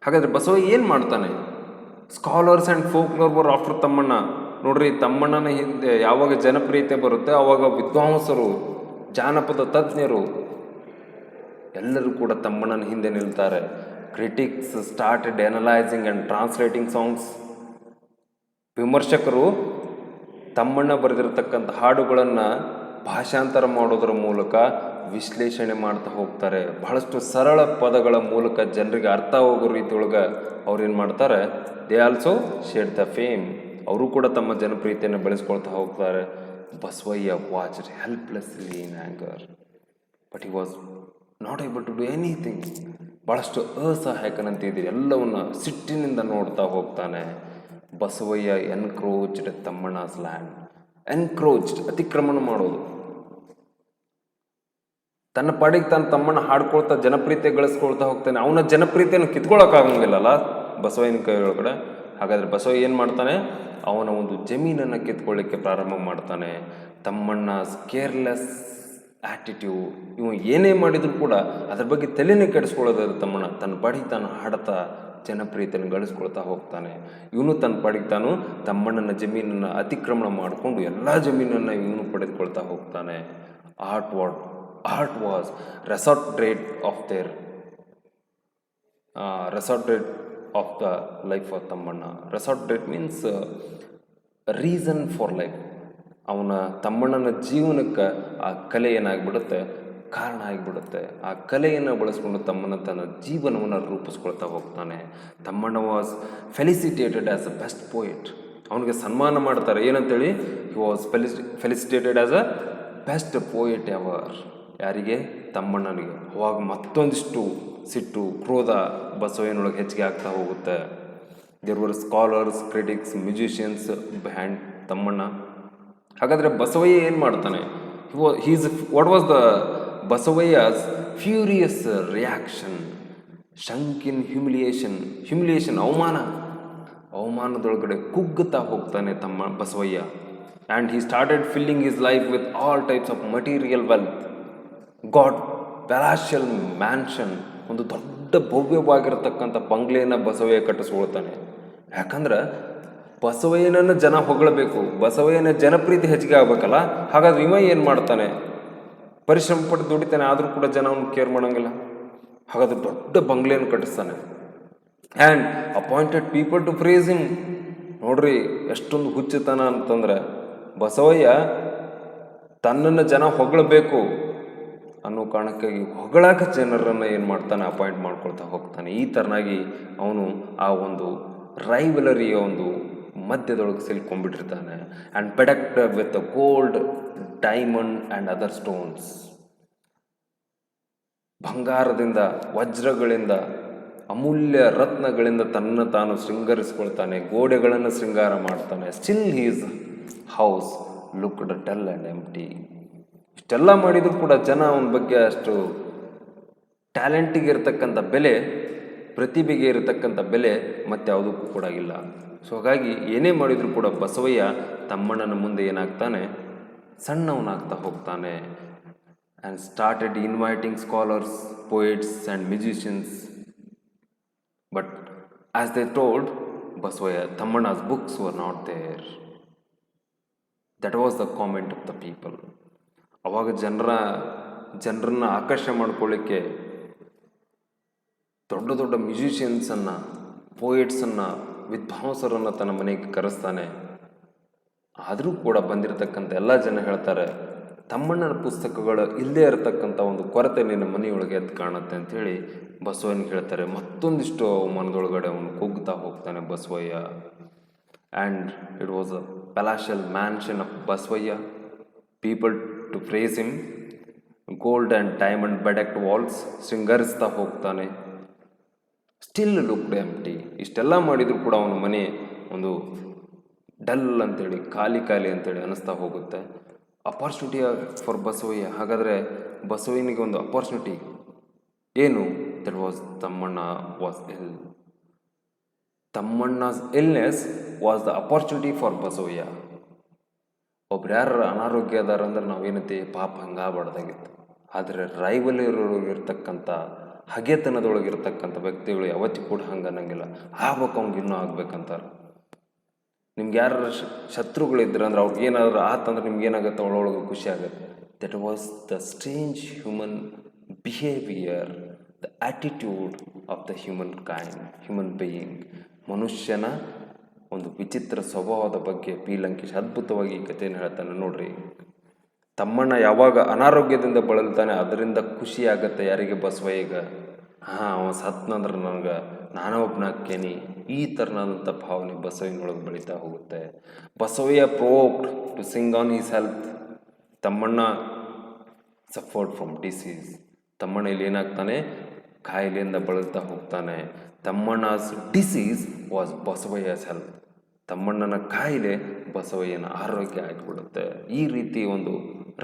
ಹಾಗಾದರೆ ಬಸವಯ್ಯ ಏನು ಮಾಡ್ತಾನೆ? Scholars and folklore were after Thammanna. ನೋಡ್ರಿ, ತಮ್ಮಣ್ಣನ ಹಿಂದೆ ಯಾವಾಗ ಜನಪ್ರಿಯತೆ ಬರುತ್ತೆ ಆವಾಗ ವಿದ್ವಾಂಸರು, ಜಾನಪದ ತಜ್ಞರು ಎಲ್ಲರೂ ಕೂಡ ತಮ್ಮಣ್ಣನ ಹಿಂದೆ ನಿಲ್ತಾರೆ. Critics started analysing and translating songs. ವಿಮರ್ಶಕರು ತಮ್ಮಣ್ಣ ಬರೆದಿರತಕ್ಕಂಥ ಹಾಡುಗಳನ್ನು ಭಾಷಾಂತರ ಮಾಡೋದ್ರ ಮೂಲಕ ವಿಶ್ಲೇಷಣೆ ಮಾಡ್ತಾ ಹೋಗ್ತಾರೆ. ಬಹಳಷ್ಟು ಸರಳ ಪದಗಳ ಮೂಲಕ ಜನರಿಗೆ ಅರ್ಥ ಹೋಗೋ ರೀತಿಯೊಳಗೆ ಅವ್ರು ಏನು ಮಾಡ್ತಾರೆ, they also share the fame. ಅವರು ಕೂಡ ತಮ್ಮ ಜನಪ್ರಿಯತೆಯನ್ನು ಬೆಳೆಸ್ಕೊಳ್ತಾ ಹೋಗ್ತಾರೆ. Basavayya watched helplessly in anger, but he was not able to do anything. ಭಾಳಷ್ಟು ಅಸಹಾಯಕನಂತಿದೆ, ಎಲ್ಲವನ್ನ ಸಿಟ್ಟಿನಿಂದ ನೋಡ್ತಾ ಹೋಗ್ತಾನೆ. Basavayya encroached Thammanna's land. Encroached, ಅತಿಕ್ರಮಣ ಮಾಡೋದು. ತನ್ನ ಪಾಡಿಗೆ ತಾನು ತಮ್ಮಣ್ಣ ಹಾಡ್ಕೊಳ್ತಾ ಜನಪ್ರಿಯತೆ ಗಳಿಸ್ಕೊಳ್ತಾ ಹೋಗ್ತಾನೆ. ಅವನ ಜನಪ್ರಿಯತೆಯನ್ನು ಕಿತ್ಕೊಳ್ಳೋಕ್ಕಾಗಂಗಿಲ್ಲಲ್ಲ ಬಸವಯ್ಯನ ಕೈ ಒಳಗಡೆ. ಹಾಗಾದರೆ ಬಸವಯ್ಯ ಏನು ಮಾಡ್ತಾನೆ? ಅವನ ಒಂದು ಜಮೀನನ್ನು ಕಿತ್ಕೊಳ್ಳಿಕ್ಕೆ ಪ್ರಾರಂಭ ಮಾಡ್ತಾನೆ. ತಮ್ಮಣ್ಣ ಕೇರ್ಲೆಸ್ ಆ್ಯಟಿಟ್ಯೂಡ್, ಇವು ಏನೇ ಮಾಡಿದರೂ ಕೂಡ ಅದ್ರ ಬಗ್ಗೆ ತಲೆನೇ ಕೆಡಿಸ್ಕೊಳ್ಳೋದಾದ್ರೆ ತಮ್ಮಣ್ಣ ತನ್ನ ಪಾಡಿಗೆ ತಾನು ಹಾಡ್ತಾ ಜನಪ್ರಿಯತೆಯನ್ನು ಗಳಿಸ್ಕೊಳ್ತಾ ಹೋಗ್ತಾನೆ. ಇವನು ತನ್ನ ಪಾಡಿಗೆ ತಾನು ತಮ್ಮಣ್ಣನ ಜಮೀನನ್ನು ಅತಿಕ್ರಮಣ ಮಾಡಿಕೊಂಡು ಎಲ್ಲ ಜಮೀನನ್ನು ಇವನು ಪಡೆದುಕೊಳ್ತಾ ಹೋಗ್ತಾನೆ. Art was resorted of the life of Thammanna. resorted means reason for life. ಅವನ ತಮ್ಮಣ್ಣನ ಜೀವನಕ್ಕೆ ಆ ಕಲೆ ಏನಾಗಿಬಿಡುತ್ತೆ, ಕಾರಣ ಆಗಿಬಿಡುತ್ತೆ. ಆ ಕಲೆಯನ್ನು ಬಳಸ್ಕೊಂಡು ತನ್ನ ಜೀವನವನ್ನು ರೂಪಿಸ್ಕೊಳ್ತಾ ಹೋಗ್ತಾನೆ. Tammanna was felicitated as a best poet. ಅವನಿಗೆ ಸನ್ಮಾನ ಮಾಡ್ತಾರೆ. ಏನಂತೇಳಿ? He was felicitated as a best poet ever. ಯಾರಿಗೆ? ತಮ್ಮಣ್ಣನಿಗೆ. ಅವಾಗ ಮತ್ತೊಂದಿಷ್ಟು ಸಿಟ್ಟು, ಕ್ರೋಧ ಬಸವಯ್ಯನೊಳಗೆ ಹೆಚ್ಚಿಗೆ ಆಗ್ತಾ ಹೋಗುತ್ತೆ. There were scholars, critics, musicians behind Tammanna. ಹಾಗಾದರೆ ಬಸವಯ್ಯ ಏನು ಮಾಡ್ತಾನೆ? What was the Basavayya's furious reaction? Sunk in humiliation, ಅವಮಾನದೊಳಗಡೆ ಕುಗ್ಗುತ್ತಾ ಹೋಗ್ತಾನೆ Basavayya. And he started filling his life with all types of material wealth. Got palatial mansion, ಒಂದು ದೊಡ್ಡ ಭವ್ಯವಾಗಿರತಕ್ಕಂಥ ಬಂಗ್ಲೆಯನ್ನು ಬಸವಯ್ಯ ಕಟ್ಟಿಸ್ಕೊಳ್ತಾನೆ. ಯಾಕಂದ್ರೆ ಬಸವಯ್ಯನನ್ನು ಜನ ಹೊಗಳಬೇಕು, ಬಸವಯ್ಯನ ಜನಪ್ರೀತಿ ಹೆಚ್ಚಿಗೆ ಆಗ್ಬೇಕಲ್ಲ. ಹಾಗಾದ್ರೆ ಇವ ಏನು ಮಾಡ್ತಾನೆ? ಪರಿಶ್ರಮ ಪಟ್ಟು ದುಡಿತಾನೆ, ಆದರೂ ಕೂಡ ಜನ ಅವನು ಕೇರ್ ಮಾಡೋಂಗಿಲ್ಲ. ಹಾಗಾದ್ರೆ ದೊಡ್ಡ ಬಂಗ್ಲೆಯನ್ನು ಕಟ್ಟಿಸ್ತಾನೆ. And appointed people to praise him. ನೋಡ್ರಿ ಎಷ್ಟೊಂದು ಹುಚ್ಚುತನ ಅಂತಂದ್ರೆ, ಬಸವಯ್ಯ ತನ್ನನ್ನು ಜನ ಹೊಗಳಬೇಕು ಅನ್ನೋ ಕಾರಣಕ್ಕಾಗಿ ಹೊಗಳಾಕ ಜನರನ್ನು ಏನು ಮಾಡ್ತಾನೆ, ಅಪಾಯಿಂಟ್ ಮಾಡ್ಕೊಳ್ತಾ ಹೋಗ್ತಾನೆ. ಈ ಥರನಾಗಿ ಅವನು ಆ ಒಂದು ರೈವಲರಿಯ ಒಂದು ಮಧ್ಯದೊಳಗೆ ಸಿಲ್ಕೊಂಡ್ಬಿಟ್ಟಿರ್ತಾನೆ. And bedecked with gold, diamond and other stones. ಬಂಗಾರದಿಂದ, ವಜ್ರಗಳಿಂದ, ಅಮೂಲ್ಯ ರತ್ನಗಳಿಂದ ತನ್ನ ತಾನು ಶೃಂಗರಿಸ್ಕೊಳ್ತಾನೆ, ಗೋಡೆಗಳನ್ನು ಶೃಂಗಾರ ಮಾಡ್ತಾನೆ. Still his house looked dull and empty. ಇಷ್ಟೆಲ್ಲ ಮಾಡಿದರೂ ಕೂಡ ಜನ ಅವನ ಬಗ್ಗೆ ಅಷ್ಟು ಟ್ಯಾಲೆಂಟಿಗೆ ಇರತಕ್ಕಂಥ ಬೆಲೆ, ಪ್ರತಿಭೆಗೆ ಇರತಕ್ಕಂಥ ಬೆಲೆ ಮತ್ತೆ ಯಾವುದಕ್ಕೂ ಕೂಡ ಇಲ್ಲ. ಸೊ ಹಾಗಾಗಿ ಏನೇ ಮಾಡಿದರೂ ಕೂಡ ಬಸವಯ್ಯ ತಮ್ಮಣ್ಣನ ಮುಂದೆ ಏನಾಗ್ತಾನೆ, ಸಣ್ಣವನಾಗ್ತಾ ಹೋಗ್ತಾನೆ. And started inviting scholars, poets and musicians. But as they told Basavayya, Tammanna's books were not there. That was the comment of the people. ಅವಾಗ ಜನರನ್ನು ಆಕರ್ಷಣೆ ಮಾಡ್ಕೊಳ್ಳಿಕ್ಕೆ ದೊಡ್ಡ ದೊಡ್ಡ ಮ್ಯೂಸಿಷಿಯನ್ಸನ್ನು, ಪೋಯಿಟ್ಸನ್ನು, ವಿದ್ವಾಂಸರನ್ನು ತನ್ನ ಮನೆಗೆ ಕರೆಸ್ತಾನೆ. ಆದರೂ ಕೂಡ ಬಂದಿರತಕ್ಕಂಥ ಎಲ್ಲ ಜನ ಹೇಳ್ತಾರೆ, ತಮ್ಮಣ್ಣನ ಪುಸ್ತಕಗಳು ಇಲ್ಲದೇ ಇರತಕ್ಕಂಥ ಒಂದು ಕೊರತೆ ನಿನ್ನ ಮನೆಯೊಳಗೆ ಎದ್ದು ಕಾಣುತ್ತೆ ಅಂಥೇಳಿ ಬಸವಯ್ಯನಿಗೆ ಹೇಳ್ತಾರೆ. ಮತ್ತೊಂದಿಷ್ಟು ಮನದೊಳಗಡೆ ಅವನು ಕುಗ್ತಾ ಹೋಗ್ತಾನೆ Basavayya. And it was a palatial mansion of Basavayya. People to praise him. Gold and diamond bedecked walls, ಶೃಂಗರಿಸ್ತಾ ಹೋಗ್ತಾನೆ. Still looked empty. ಇಷ್ಟೆಲ್ಲ ಮಾಡಿದರೂ ಕೂಡ ಅವನ ಮನೆ ಒಂದು ಡಲ್ ಅಂತೇಳಿ, ಖಾಲಿ ಅಂತೇಳಿ ಅನ್ನಿಸ್ತಾ ಹೋಗುತ್ತೆ. Opportunity for Basavayya. ಹಾಗಾದರೆ ಬಸವಯ್ಯನಿಗೆ ಒಂದು ಅಪಾರ್ಚುನಿಟಿ ಏನು? That was Thammanna was ill. ತಮ್ಮಣ್ಣ's illness was the opportunity for Basavayya. ಒಬ್ರು ಯಾರು ಅನಾರೋಗ್ಯ ಅದಾರ ಅಂದ್ರೆ ನಾವೇನಂತೀವಿ, ಪಾಪ ಹಂಗಾಗ್ಬಾರ್ದಾಗಿತ್ತು. ಆದರೆ ರೈವಲರಿರ್ತಕ್ಕಂಥ, ಹಗೆತನದೊಳಗಿರ್ತಕ್ಕಂಥ ವ್ಯಕ್ತಿಗಳು ಯಾವತ್ತೂ ಕೂಡ ಹಂಗೆ ಅನ್ನಂಗಿಲ್ಲ. ಆಗ್ಬೇಕು, ಅವ್ನಿಗೆ ಇನ್ನೂ ಆಗ್ಬೇಕಂತಾರೆ. ನಿಮ್ಗೆ ಯಾರು ಶತ್ರುಗಳಿದ್ರೆ ಅಂದ್ರೆ ಅವ್ರಿಗೆ ಏನಾದ್ರು ಆತಂದ್ರೆ ನಿಮ್ಗೆ ಏನಾಗುತ್ತೆ, ಒಳೊಳಗೆ ಖುಷಿ ಆಗುತ್ತೆ. That was the strange human behaviour, the attitude of the human being. ಮನುಷ್ಯನ ಒಂದು ವಿಚಿತ್ರ ಸ್ವಭಾವದ ಬಗ್ಗೆ ಪಿ ಲಂಕೇಶ್ ಅದ್ಭುತವಾಗಿ ಈ ಕಥೆಯನ್ನು ಹೇಳ್ತಾನೆ. ನೋಡ್ರಿ, ತಮ್ಮಣ್ಣ ಯಾವಾಗ ಅನಾರೋಗ್ಯದಿಂದ ಬಳಲ್ತಾನೆ ಅದರಿಂದ ಖುಷಿ ಆಗತ್ತೆ ಯಾರಿಗೆ? ಬಸವಯ್ಯಗೆ. ಅವ ಸತ್ನಂದ್ರೆ ನನಗೆ ನಾನೇ ಒಬ್ಬನಾಕ್ಕೇನಿ, ಈ ಥರನಾದಂಥ ಭಾವನೆ ಬಸವಯ್ಯನೊಳಗೆ ಬೆಳೀತಾ ಹೋಗುತ್ತೆ. Basavayya provoked to sing on his health. Tammanna suffered from disease. Tammanna ಇಲ್ಲಿ ಏನಾಗ್ತಾನೆ, ಕಾಯಿಲೆಯಿಂದ ಬಳಲ್ತಾ ಹೋಗ್ತಾನೆ. Tammanna's disease was Basavayya's health. ತಮ್ಮಣ್ಣನ ಕಾಯಿಲೆ ಬಸವಯ್ಯನ ಆರೋಗ್ಯ ಆಗಿಬಿಡುತ್ತೆ. ಈ ರೀತಿ ಒಂದು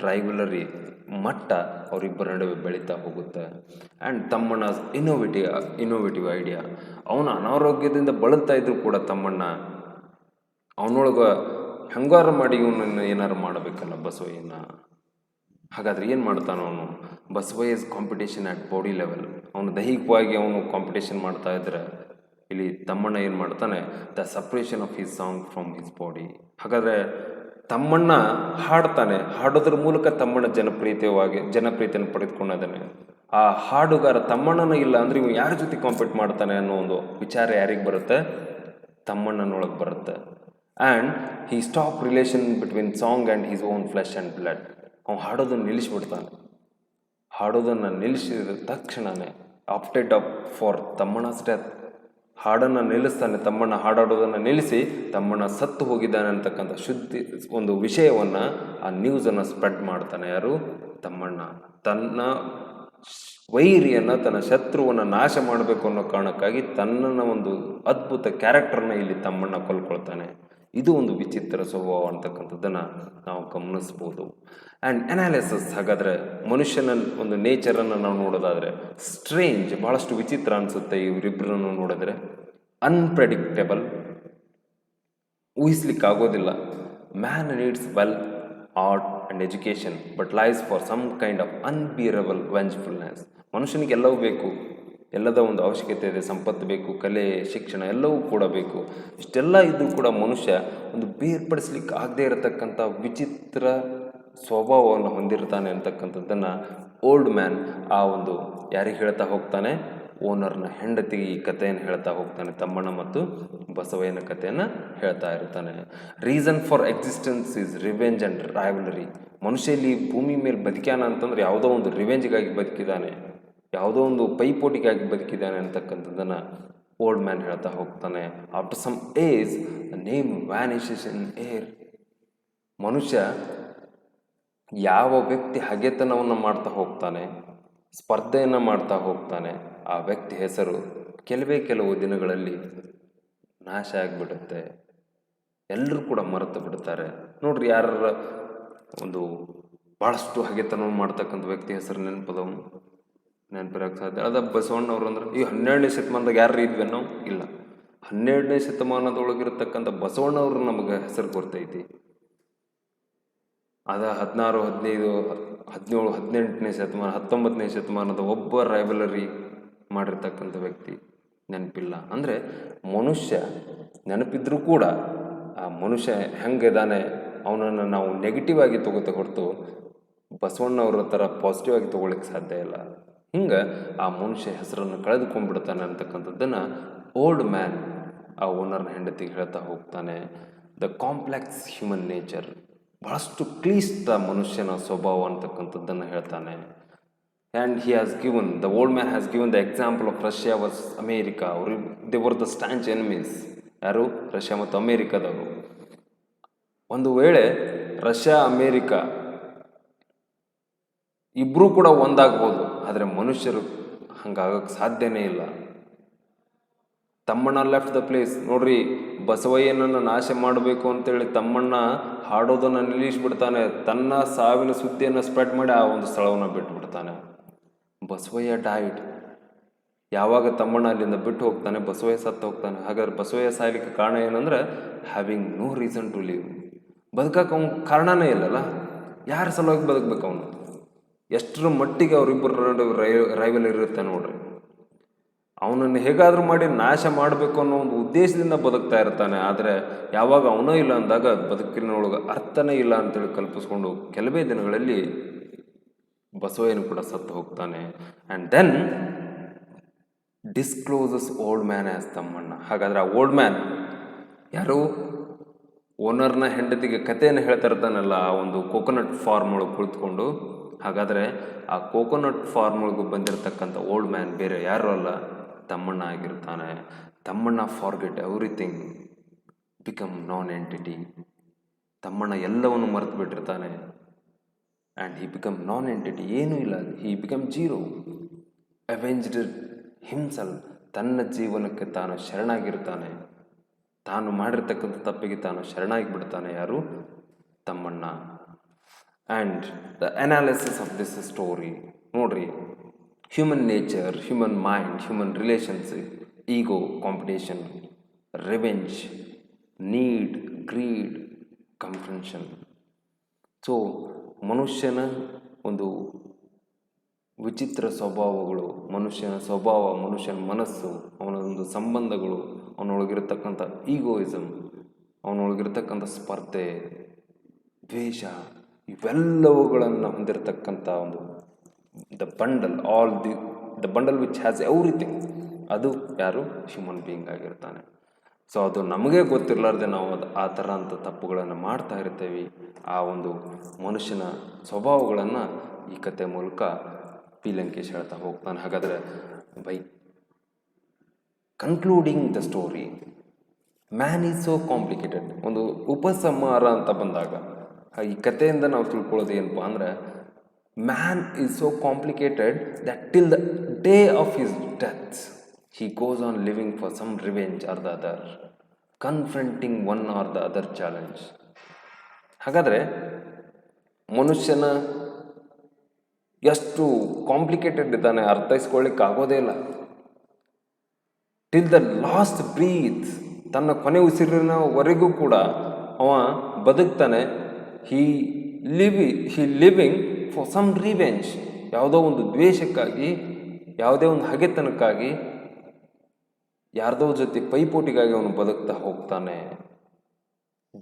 ರೈವಲರಿ ಮಟ್ಟ ಅವರಿಬ್ಬರ ನಡುವೆ ಬೆಳೀತಾ ಹೋಗುತ್ತೆ. And Tammanna's innovative idea. ಅವನ ಅನಾರೋಗ್ಯದಿಂದ ಬಳಲ್ತಾ ಇದ್ರು ಕೂಡ ತಮ್ಮಣ್ಣ ಅವನೊಳಗೆ ಹೆಂಗಾರು ಮಾಡಿ ಇವನನ್ನು ಏನಾರು ಮಾಡಬೇಕಲ್ಲ ಬಸವಯ್ಯನ. ಹಾಗಾದ್ರೆ ಏನು ಮಾಡ್ತಾನೆ ಅವನು? Basavayya's competition at body level. ಅವನು ದೈಹಿಕವಾಗಿ ಅವನು ಕಾಂಪಿಟೇಷನ್ ಮಾಡ್ತಾ ಇದ್ರೆ, ಇಲ್ಲಿ ತಮ್ಮಣ್ಣ ಏನು ಮಾಡ್ತಾನೆ, the suppression of his song from his body. ಹಾಗಾದರೆ ತಮ್ಮಣ್ಣ ಹಾಡ್ತಾನೆ, ಹಾಡೋದ್ರ ಮೂಲಕ ತಮ್ಮಣ್ಣ ಜನಪ್ರಿಯತೆಯನ್ನು ಪಡೆದುಕೊಂಡಿದ್ದಾನೆ. ಆ ಹಾಡುಗಾರ ತಮ್ಮಣ್ಣನ ಇಲ್ಲ ಅಂದರೆ ಇವು ಯಾರ ಜೊತೆ ಕಾಂಪೀಟ್ ಮಾಡ್ತಾನೆ ಅನ್ನೋ ಒಂದು ವಿಚಾರ ಯಾರಿಗೆ ಬರುತ್ತೆ? ತಮ್ಮಣ್ಣನೊಳಗೆ ಬರುತ್ತೆ. And he stop relation between song and his own flesh and blood. ಅವನು ಹಾಡೋದನ್ನು ನಿಲ್ಲಿಸ್ಬಿಡ್ತಾನೆ. ಹಾಡೋದನ್ನು ನಿಲ್ಲಿಸಿದ ತಕ್ಷಣವೇ ಆಪ್ಟೆಡ್ ಅಪ್ ಫಾರ್ ತಮ್ಮಣ್ಣ's ಡೆತ್. ಹಾಡನ್ನು ನಿಲ್ಲಿಸ್ತಾನೆ. ತಮ್ಮಣ್ಣ ಹಾಡಾಡೋದನ್ನು ನಿಲ್ಲಿಸಿ ತಮ್ಮಣ್ಣ ಸತ್ತು ಹೋಗಿದ್ದಾನೆ ಅಂತಕ್ಕಂಥ ಒಂದು ವಿಷಯವನ್ನು, ಆ ನ್ಯೂಸನ್ನು ಸ್ಪ್ರೆಡ್ ಮಾಡ್ತಾನೆ. ಯಾರು? ತಮ್ಮಣ್ಣ. ತನ್ನ ವೈರಿಯನ್ನು, ತನ್ನ ಶತ್ರುವನ್ನು ನಾಶ ಮಾಡಬೇಕು ಅನ್ನೋ ಕಾರಣಕ್ಕಾಗಿ ತನ್ನನ್ನು ಒಂದು ಅದ್ಭುತ ಕ್ಯಾರೆಕ್ಟರ್ನ ಇಲ್ಲಿ ತಮ್ಮಣ್ಣ ಕೊಲ್ಕೊಳ್ತಾನೆ. ಇದು ಒಂದು ವಿಚಿತ್ರ ಸ್ವಭಾವ ಅಂತಕ್ಕಂಥದ್ದನ್ನು ನಾವು ಗಮನಿಸ್ಬೋದು. And analysis. ಹಾಗಾದರೆ ಮನುಷ್ಯನ ಒಂದು ನೇಚರನ್ನು ನಾವು ನೋಡೋದಾದರೆ ಸ್ಟ್ರೇಂಜ್, ಭಾಳಷ್ಟು ವಿಚಿತ್ರ ಅನಿಸುತ್ತೆ ಇವರಿಬ್ಬರನ್ನು ನೋಡಿದ್ರೆ. ಅನ್ಪ್ರೆಡಿಕ್ಟೇಬಲ್, ಊಹಿಸ್ಲಿಕ್ಕೆ ಆಗೋದಿಲ್ಲ. Man needs wealth art and education but lies for some kind of unbearable vengefulness. ಮನುಷ್ಯನಿಗೆ ಎಲ್ಲವೂ ಬೇಕು, ಎಲ್ಲದ ಒಂದು ಅವಶ್ಯಕತೆ ಇದೆ, ಸಂಪತ್ತು ಬೇಕು, ಕಲೆ, ಶಿಕ್ಷಣ ಎಲ್ಲವೂ ಕೂಡ ಬೇಕು. ಇಷ್ಟೆಲ್ಲ ಇದ್ದರೂ ಕೂಡ ಮನುಷ್ಯ ಒಂದು ಬೇರ್ಪಡಿಸ್ಲಿಕ್ಕೆ ಆಗದೇ ಇರತಕ್ಕಂಥ ವಿಚಿತ್ರ ಸ್ವಭಾವವನ್ನು ಹೊಂದಿರ್ತಾನೆ ಅಂತಕ್ಕಂಥದ್ದನ್ನು ಓಲ್ಡ್ ಮ್ಯಾನ್ ಆ ಒಂದು ಯಾರಿಗೆ ಹೇಳ್ತಾ ಹೋಗ್ತಾನೆ, ಓನರ್ನ ಹೆಂಡತಿಗೆ ಈ ಕಥೆಯನ್ನು ಹೇಳ್ತಾ ಹೋಗ್ತಾನೆ. ತಮ್ಮಣ್ಣ ಮತ್ತು ಬಸವಯ್ಯನ ಕಥೆಯನ್ನು ಹೇಳ್ತಾ ಇರ್ತಾನೆ. Reason for existence is revenge and rivalry. ಮನುಷ್ಯ ಇಲ್ಲಿ ಭೂಮಿ ಮೇಲೆ ಬದುಕ್ಯಾನ ಅಂತಂದ್ರೆ ಯಾವುದೋ ಒಂದು ರಿವೆಂಜ್ಗಾಗಿ ಬದುಕಿದ್ದಾನೆ, ಯಾವುದೋ ಒಂದು ಪೈಪೋಟಿಗಾಗಿ ಬದುಕಿದ್ದಾನೆ ಅಂತಕ್ಕಂಥದ್ದನ್ನು ಓಲ್ಡ್ ಮ್ಯಾನ್ ಹೇಳ್ತಾ ಹೋಗ್ತಾನೆ. After some age name vanishes in air. ಮನುಷ್ಯ ಯಾವ ವ್ಯಕ್ತಿ ಹಗೆತನವನ್ನು ಮಾಡ್ತಾ ಹೋಗ್ತಾನೆ, ಸ್ಪರ್ಧೆಯನ್ನು ಮಾಡ್ತಾ ಹೋಗ್ತಾನೆ, ಆ ವ್ಯಕ್ತಿ ಹೆಸರು ಕೆಲವು ದಿನಗಳಲ್ಲಿ ನಾಶ ಆಗಿಬಿಡುತ್ತೆ. ಎಲ್ಲರೂ ಕೂಡ ಮರೆತು ಬಿಡ್ತಾರೆ. ನೋಡ್ರಿ, ಯಾರ ಒಂದು ಭಾಳಷ್ಟು ಹಗೆತನವನ್ನು ಮಾಡ್ತಕ್ಕಂಥ ವ್ಯಕ್ತಿ ಹೆಸರು ನೆನಪಿರೋಕ್ಕೆ ಸಾಧ್ಯ? ಅದ ಬಸವಣ್ಣವ್ರು ಅಂದ್ರೆ ಈ 12ನೇ ಶತಮಾನದಾಗ ಯಾರು ಇದ್ವಿ ನಾವು? ಇಲ್ಲ. 12ನೇ ಶತಮಾನದೊಳಗಿರತಕ್ಕಂಥ ಬಸವಣ್ಣವ್ರು ನಮಗೆ ಹೆಸರು ಗೊತ್ತೈತಿ. ಅದ 16, 15, 17, 18ನೇ ಶತಮಾನ, 19ನೇ ಶತಮಾನದ ಒಬ್ಬ ರೈವಲರಿ ಮಾಡಿರ್ತಕ್ಕಂಥ ವ್ಯಕ್ತಿ ನೆನಪಿಲ್ಲ. ಅಂದರೆ ಮನುಷ್ಯ ನೆನಪಿದ್ರೂ ಕೂಡ ಆ ಮನುಷ್ಯ ಹೆಂಗಿದ್ದಾನೆ ಅವನನ್ನು ನಾವು ನೆಗೆಟಿವ್ ಆಗಿ ತಗೋತೆ ಹೊರತು ಬಸವಣ್ಣವ್ರ ಥರ ಪಾಸಿಟಿವ್ ಆಗಿ ತೊಗೊಳಿಕ್ಕೆ ಸಾಧ್ಯ ಇಲ್ಲ. ಹಿಂಗೆ ಆ ಮನುಷ್ಯ ಹೆಸರನ್ನು ಕಳೆದುಕೊಂಡ್ಬಿಡ್ತಾನೆ ಅಂತಕ್ಕಂಥದ್ದನ್ನು ಓಲ್ಡ್ ಮ್ಯಾನ್ ಆ ಓನರ್ನ ಹೆಂಡತಿಗೆ ಹೇಳ್ತಾ ಹೋಗ್ತಾನೆ. ದ ಕಾಂಪ್ಲೆಕ್ಸ್ ಹ್ಯೂಮನ್ ನೇಚರ್, ಬಹಳಷ್ಟು ಕ್ಲಿಷ್ಟ ಮನುಷ್ಯನ ಸ್ವಭಾವ ಅಂತಕ್ಕಂಥದ್ದನ್ನು ಹೇಳ್ತಾನೆ. And he has given, the old man has given the example of Russia versus America. ಅವರು they were the staunch enemies. ಯಾರು? ರಷ್ಯಾ ಮತ್ತು ಅಮೇರಿಕಾದವರು. ಒಂದು ವೇಳೆ ರಷ್ಯಾ ಅಮೇರಿಕಾ ಇಬ್ಬರೂ ಕೂಡ ಒಂದಾಗ್ಬೋದು, ಆದರೆ ಮನುಷ್ಯರು ಹಂಗಾಗಕ್ಕೆ ಸಾಧ್ಯನೇ ಇಲ್ಲ. Thammanna left the place. ನೋಡ್ರಿ, ಬಸವಯ್ಯನನ್ನು ನಾಶ ಮಾಡಬೇಕು ಅಂತೇಳಿ ತಮ್ಮಣ್ಣ ಹಾಡೋದನ್ನು ನಿಲ್ಲಿಸ್ಬಿಡ್ತಾನೆ. ತನ್ನ ಸಾವಿನ ಸುದ್ದಿಯನ್ನು ಸ್ಪ್ರೆಡ್ ಮಾಡಿ ಆ ಒಂದು ಸ್ಥಳವನ್ನು ಬಿಟ್ಟುಬಿಡ್ತಾನೆ. ಬಸವಯ್ಯ ಡೈಡ್. ಯಾವಾಗ ತಮ್ಮಣ್ಣ ಅಲ್ಲಿಂದ ಬಿಟ್ಟು ಹೋಗ್ತಾನೆ, ಬಸವಯ್ಯ ಸತ್ತು ಹೋಗ್ತಾನೆ. ಹಾಗಾದ್ರೆ ಬಸವಯ್ಯ ಸಾಯ್ಲಿಕ್ಕೆ ಕಾರಣ ಏನಂದ್ರೆ having no reason to live. ಬದುಕಕ್ಕೆ ಅವ್ನ ಕಾರಣನೇ ಇಲ್ಲಲ್ಲ. ಯಾರ ಸಲುವಾಗಿ ಬದುಕಬೇಕು ಅವನು? ಎಷ್ಟರ ಮಟ್ಟಿಗೆ ಅವರಿಬ್ಬರು ರೈವಲ್ ಇರುತ್ತೆ ನೋಡ್ರಿ. ಅವನನ್ನು ಹೇಗಾದರೂ ಮಾಡಿ ನಾಶ ಮಾಡಬೇಕು ಅನ್ನೋ ಒಂದು ಉದ್ದೇಶದಿಂದ ಬದುಕ್ತಾ ಇರ್ತಾನೆ. ಆದರೆ ಯಾವಾಗ ಅವನೂ ಇಲ್ಲ ಅಂದಾಗ ಬದುಕಿನೊಳಗೆ ಅರ್ಥನೇ ಇಲ್ಲ ಅಂತೇಳಿ ಕಲ್ಪಿಸ್ಕೊಂಡು ಕೆಲವೇ ದಿನಗಳಲ್ಲಿ ಬಸವಯ್ಯನು ಕೂಡ ಸತ್ತು ಹೋಗ್ತಾನೆ. And then discloses old man as Thammanna. ಹಾಗಾದ್ರೆ ಆ ಓಲ್ಡ್ ಮ್ಯಾನ್ ಯಾರು? ಓನರ್ನ ಹೆಂಡತಿಗೆ ಕಥೆಯನ್ನು ಹೇಳ್ತಾ ಇರ್ತಾನಲ್ಲ, ಆ ಒಂದು ಕೋಕೋನಟ್ ಫಾರ್ಮ್ ಒಳಗೆ ಕುಳಿತುಕೊಂಡು. ಹಾಗಾದರೆ ಆ ಕೋಕೋನಟ್ ಫಾರ್ಮ್ ಒಳಗೆ ಬಂದಿರತಕ್ಕಂಥ ಓಲ್ಡ್ ಮ್ಯಾನ್ ಬೇರೆ ಯಾರು ಅಲ್ಲ, ತಮ್ಮಣ್ಣ ಆಗಿರ್ತಾನೆ. Tammanna forget everything, become non entity. Tammanna ಎಲ್ಲವನ್ನು ಮರೆತು ಬಿಟ್ಟಿರ್ತಾನೆ. And he become non entity, ಏನೂ ಇಲ್ಲ, he become zero. Avenged himself, ತನ್ನ ಜೀವನಕ್ಕೆ ತಾನು ಶರಣಾಗಿರ್ತಾನೆ. ತಾನು ಮಾಡಿರ್ತಕ್ಕಂಥ ತಪ್ಪಿಗೆ ತಾನು ಶರಣಾಗಿ ಬಿಡ್ತಾನೆ. ಯಾರು? Tammanna. And the analysis of this story, ನೋಡ್ರಿ, human nature, human mind, human relationship, ego, competition, revenge, need, greed, comprehension. So ಮನುಷ್ಯನ ಒಂದು ವಿಚಿತ್ರ ಸ್ವಭಾವಗಳು, ಮನುಷ್ಯನ ಸ್ವಭಾವ, ಮನುಷ್ಯನ ಮನಸ್ಸು, ಅವನ ಒಂದು ಸಂಬಂಧಗಳು, ಅವನೊಳಗಿರ್ತಕ್ಕಂಥ ಈಗೋಯಿಸಮ್, ಅವನೊಳಗಿರ್ತಕ್ಕಂಥ ಸ್ಪರ್ಧೆ, ದ್ವೇಷ, ಇವೆಲ್ಲವುಗಳನ್ನು ಹೊಂದಿರತಕ್ಕಂಥ ಒಂದು the bundle which has everything, ಅದು ಯಾರು? ಹ್ಯೂಮನ್ ಬೀಯಿಂಗ್ ಆಗಿರ್ತಾನೆ. ಸೊ ಅದು ನಮಗೆ ಗೊತ್ತಿರಲಾರ್ದೆ ನಾವು ಆ ಥರ ಅಂಥ ತಪ್ಪುಗಳನ್ನು ಮಾಡ್ತಾ ಇರ್ತೇವೆ. ಆ ಒಂದು ಮನುಷ್ಯನ ಸ್ವಭಾವಗಳನ್ನು ಈ ಕಥೆ ಮೂಲಕ ಪಿ ಲಂಕೇಶ್ ಹೇಳ್ತಾ ಹೋಗ್ತಾನೆ. ಹಾಗಾದರೆ by concluding the story, man is so complicated. ಒಂದು ಉಪಸಂಹಾರ ಅಂತ ಬಂದಾಗ ಈ ಕಥೆಯಿಂದ ನಾವು ತಿಳ್ಕೊಳ್ಳೋದು ಏನಪ್ಪ ಅಂದರೆ, man is so complicated that till the day of his death he goes on living for some revenge or the other, confronting one or the other challenge. ಹಾಗಾದರೆ ಮನುಷ್ಯನ ಎಷ್ಟು ಕಾಂಪ್ಲಿಕೇಟೆಡ್ ಇದ್ದಾನೆ ಅರ್ಥೈಸ್ಕೊಳ್ಳಿಕ್ಕೆ ಆಗೋದೇ ಇಲ್ಲ. ಟಿಲ್ ದ ಲಾಸ್ಟ್ ಬ್ರೀತ್, ತನ್ನ ಕೊನೆ ಉಸಿರಿನವರೆಗೂ ಕೂಡ ಅವ ಬದುಕ್ತಾನೆ. ಹಿ ಲಿವಿಂಗ್ ಫಾರ್ ಸಮ್ ರಿವೆಂಜ್, ಯಾವುದೋ ಒಂದು ದ್ವೇಷಕ್ಕಾಗಿ, ಯಾವುದೇ ಒಂದು ಹಗೆತನಕ್ಕಾಗಿ, ಯಾರ್ದೋ ಜೊತೆ ಪೈಪೋಟಿಗಾಗಿ ಅವನು ಬದುಕ್ತಾ ಹೋಗ್ತಾನೆ.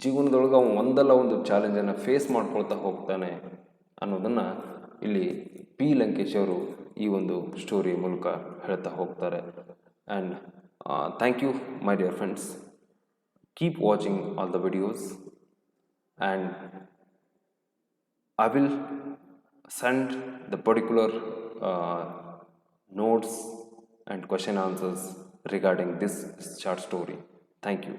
ಜೀವನದೊಳಗೆ ಅವನು ಒಂದಲ್ಲ ಒಂದು ಚಾಲೆಂಜನ್ನು ಫೇಸ್ ಮಾಡ್ಕೊಳ್ತಾ ಹೋಗ್ತಾನೆ ಅನ್ನೋದನ್ನು ಇಲ್ಲಿ ಪಿ ಲಂಕೇಶ್ ಅವರು ಈ ಒಂದು ಸ್ಟೋರಿ ಮೂಲಕ ಹೇಳ್ತಾ ಹೋಗ್ತಾರೆ. And thank you my dear friends. Keep watching all the videos and I will send the particular notes and question answers regarding this short story. Thank you.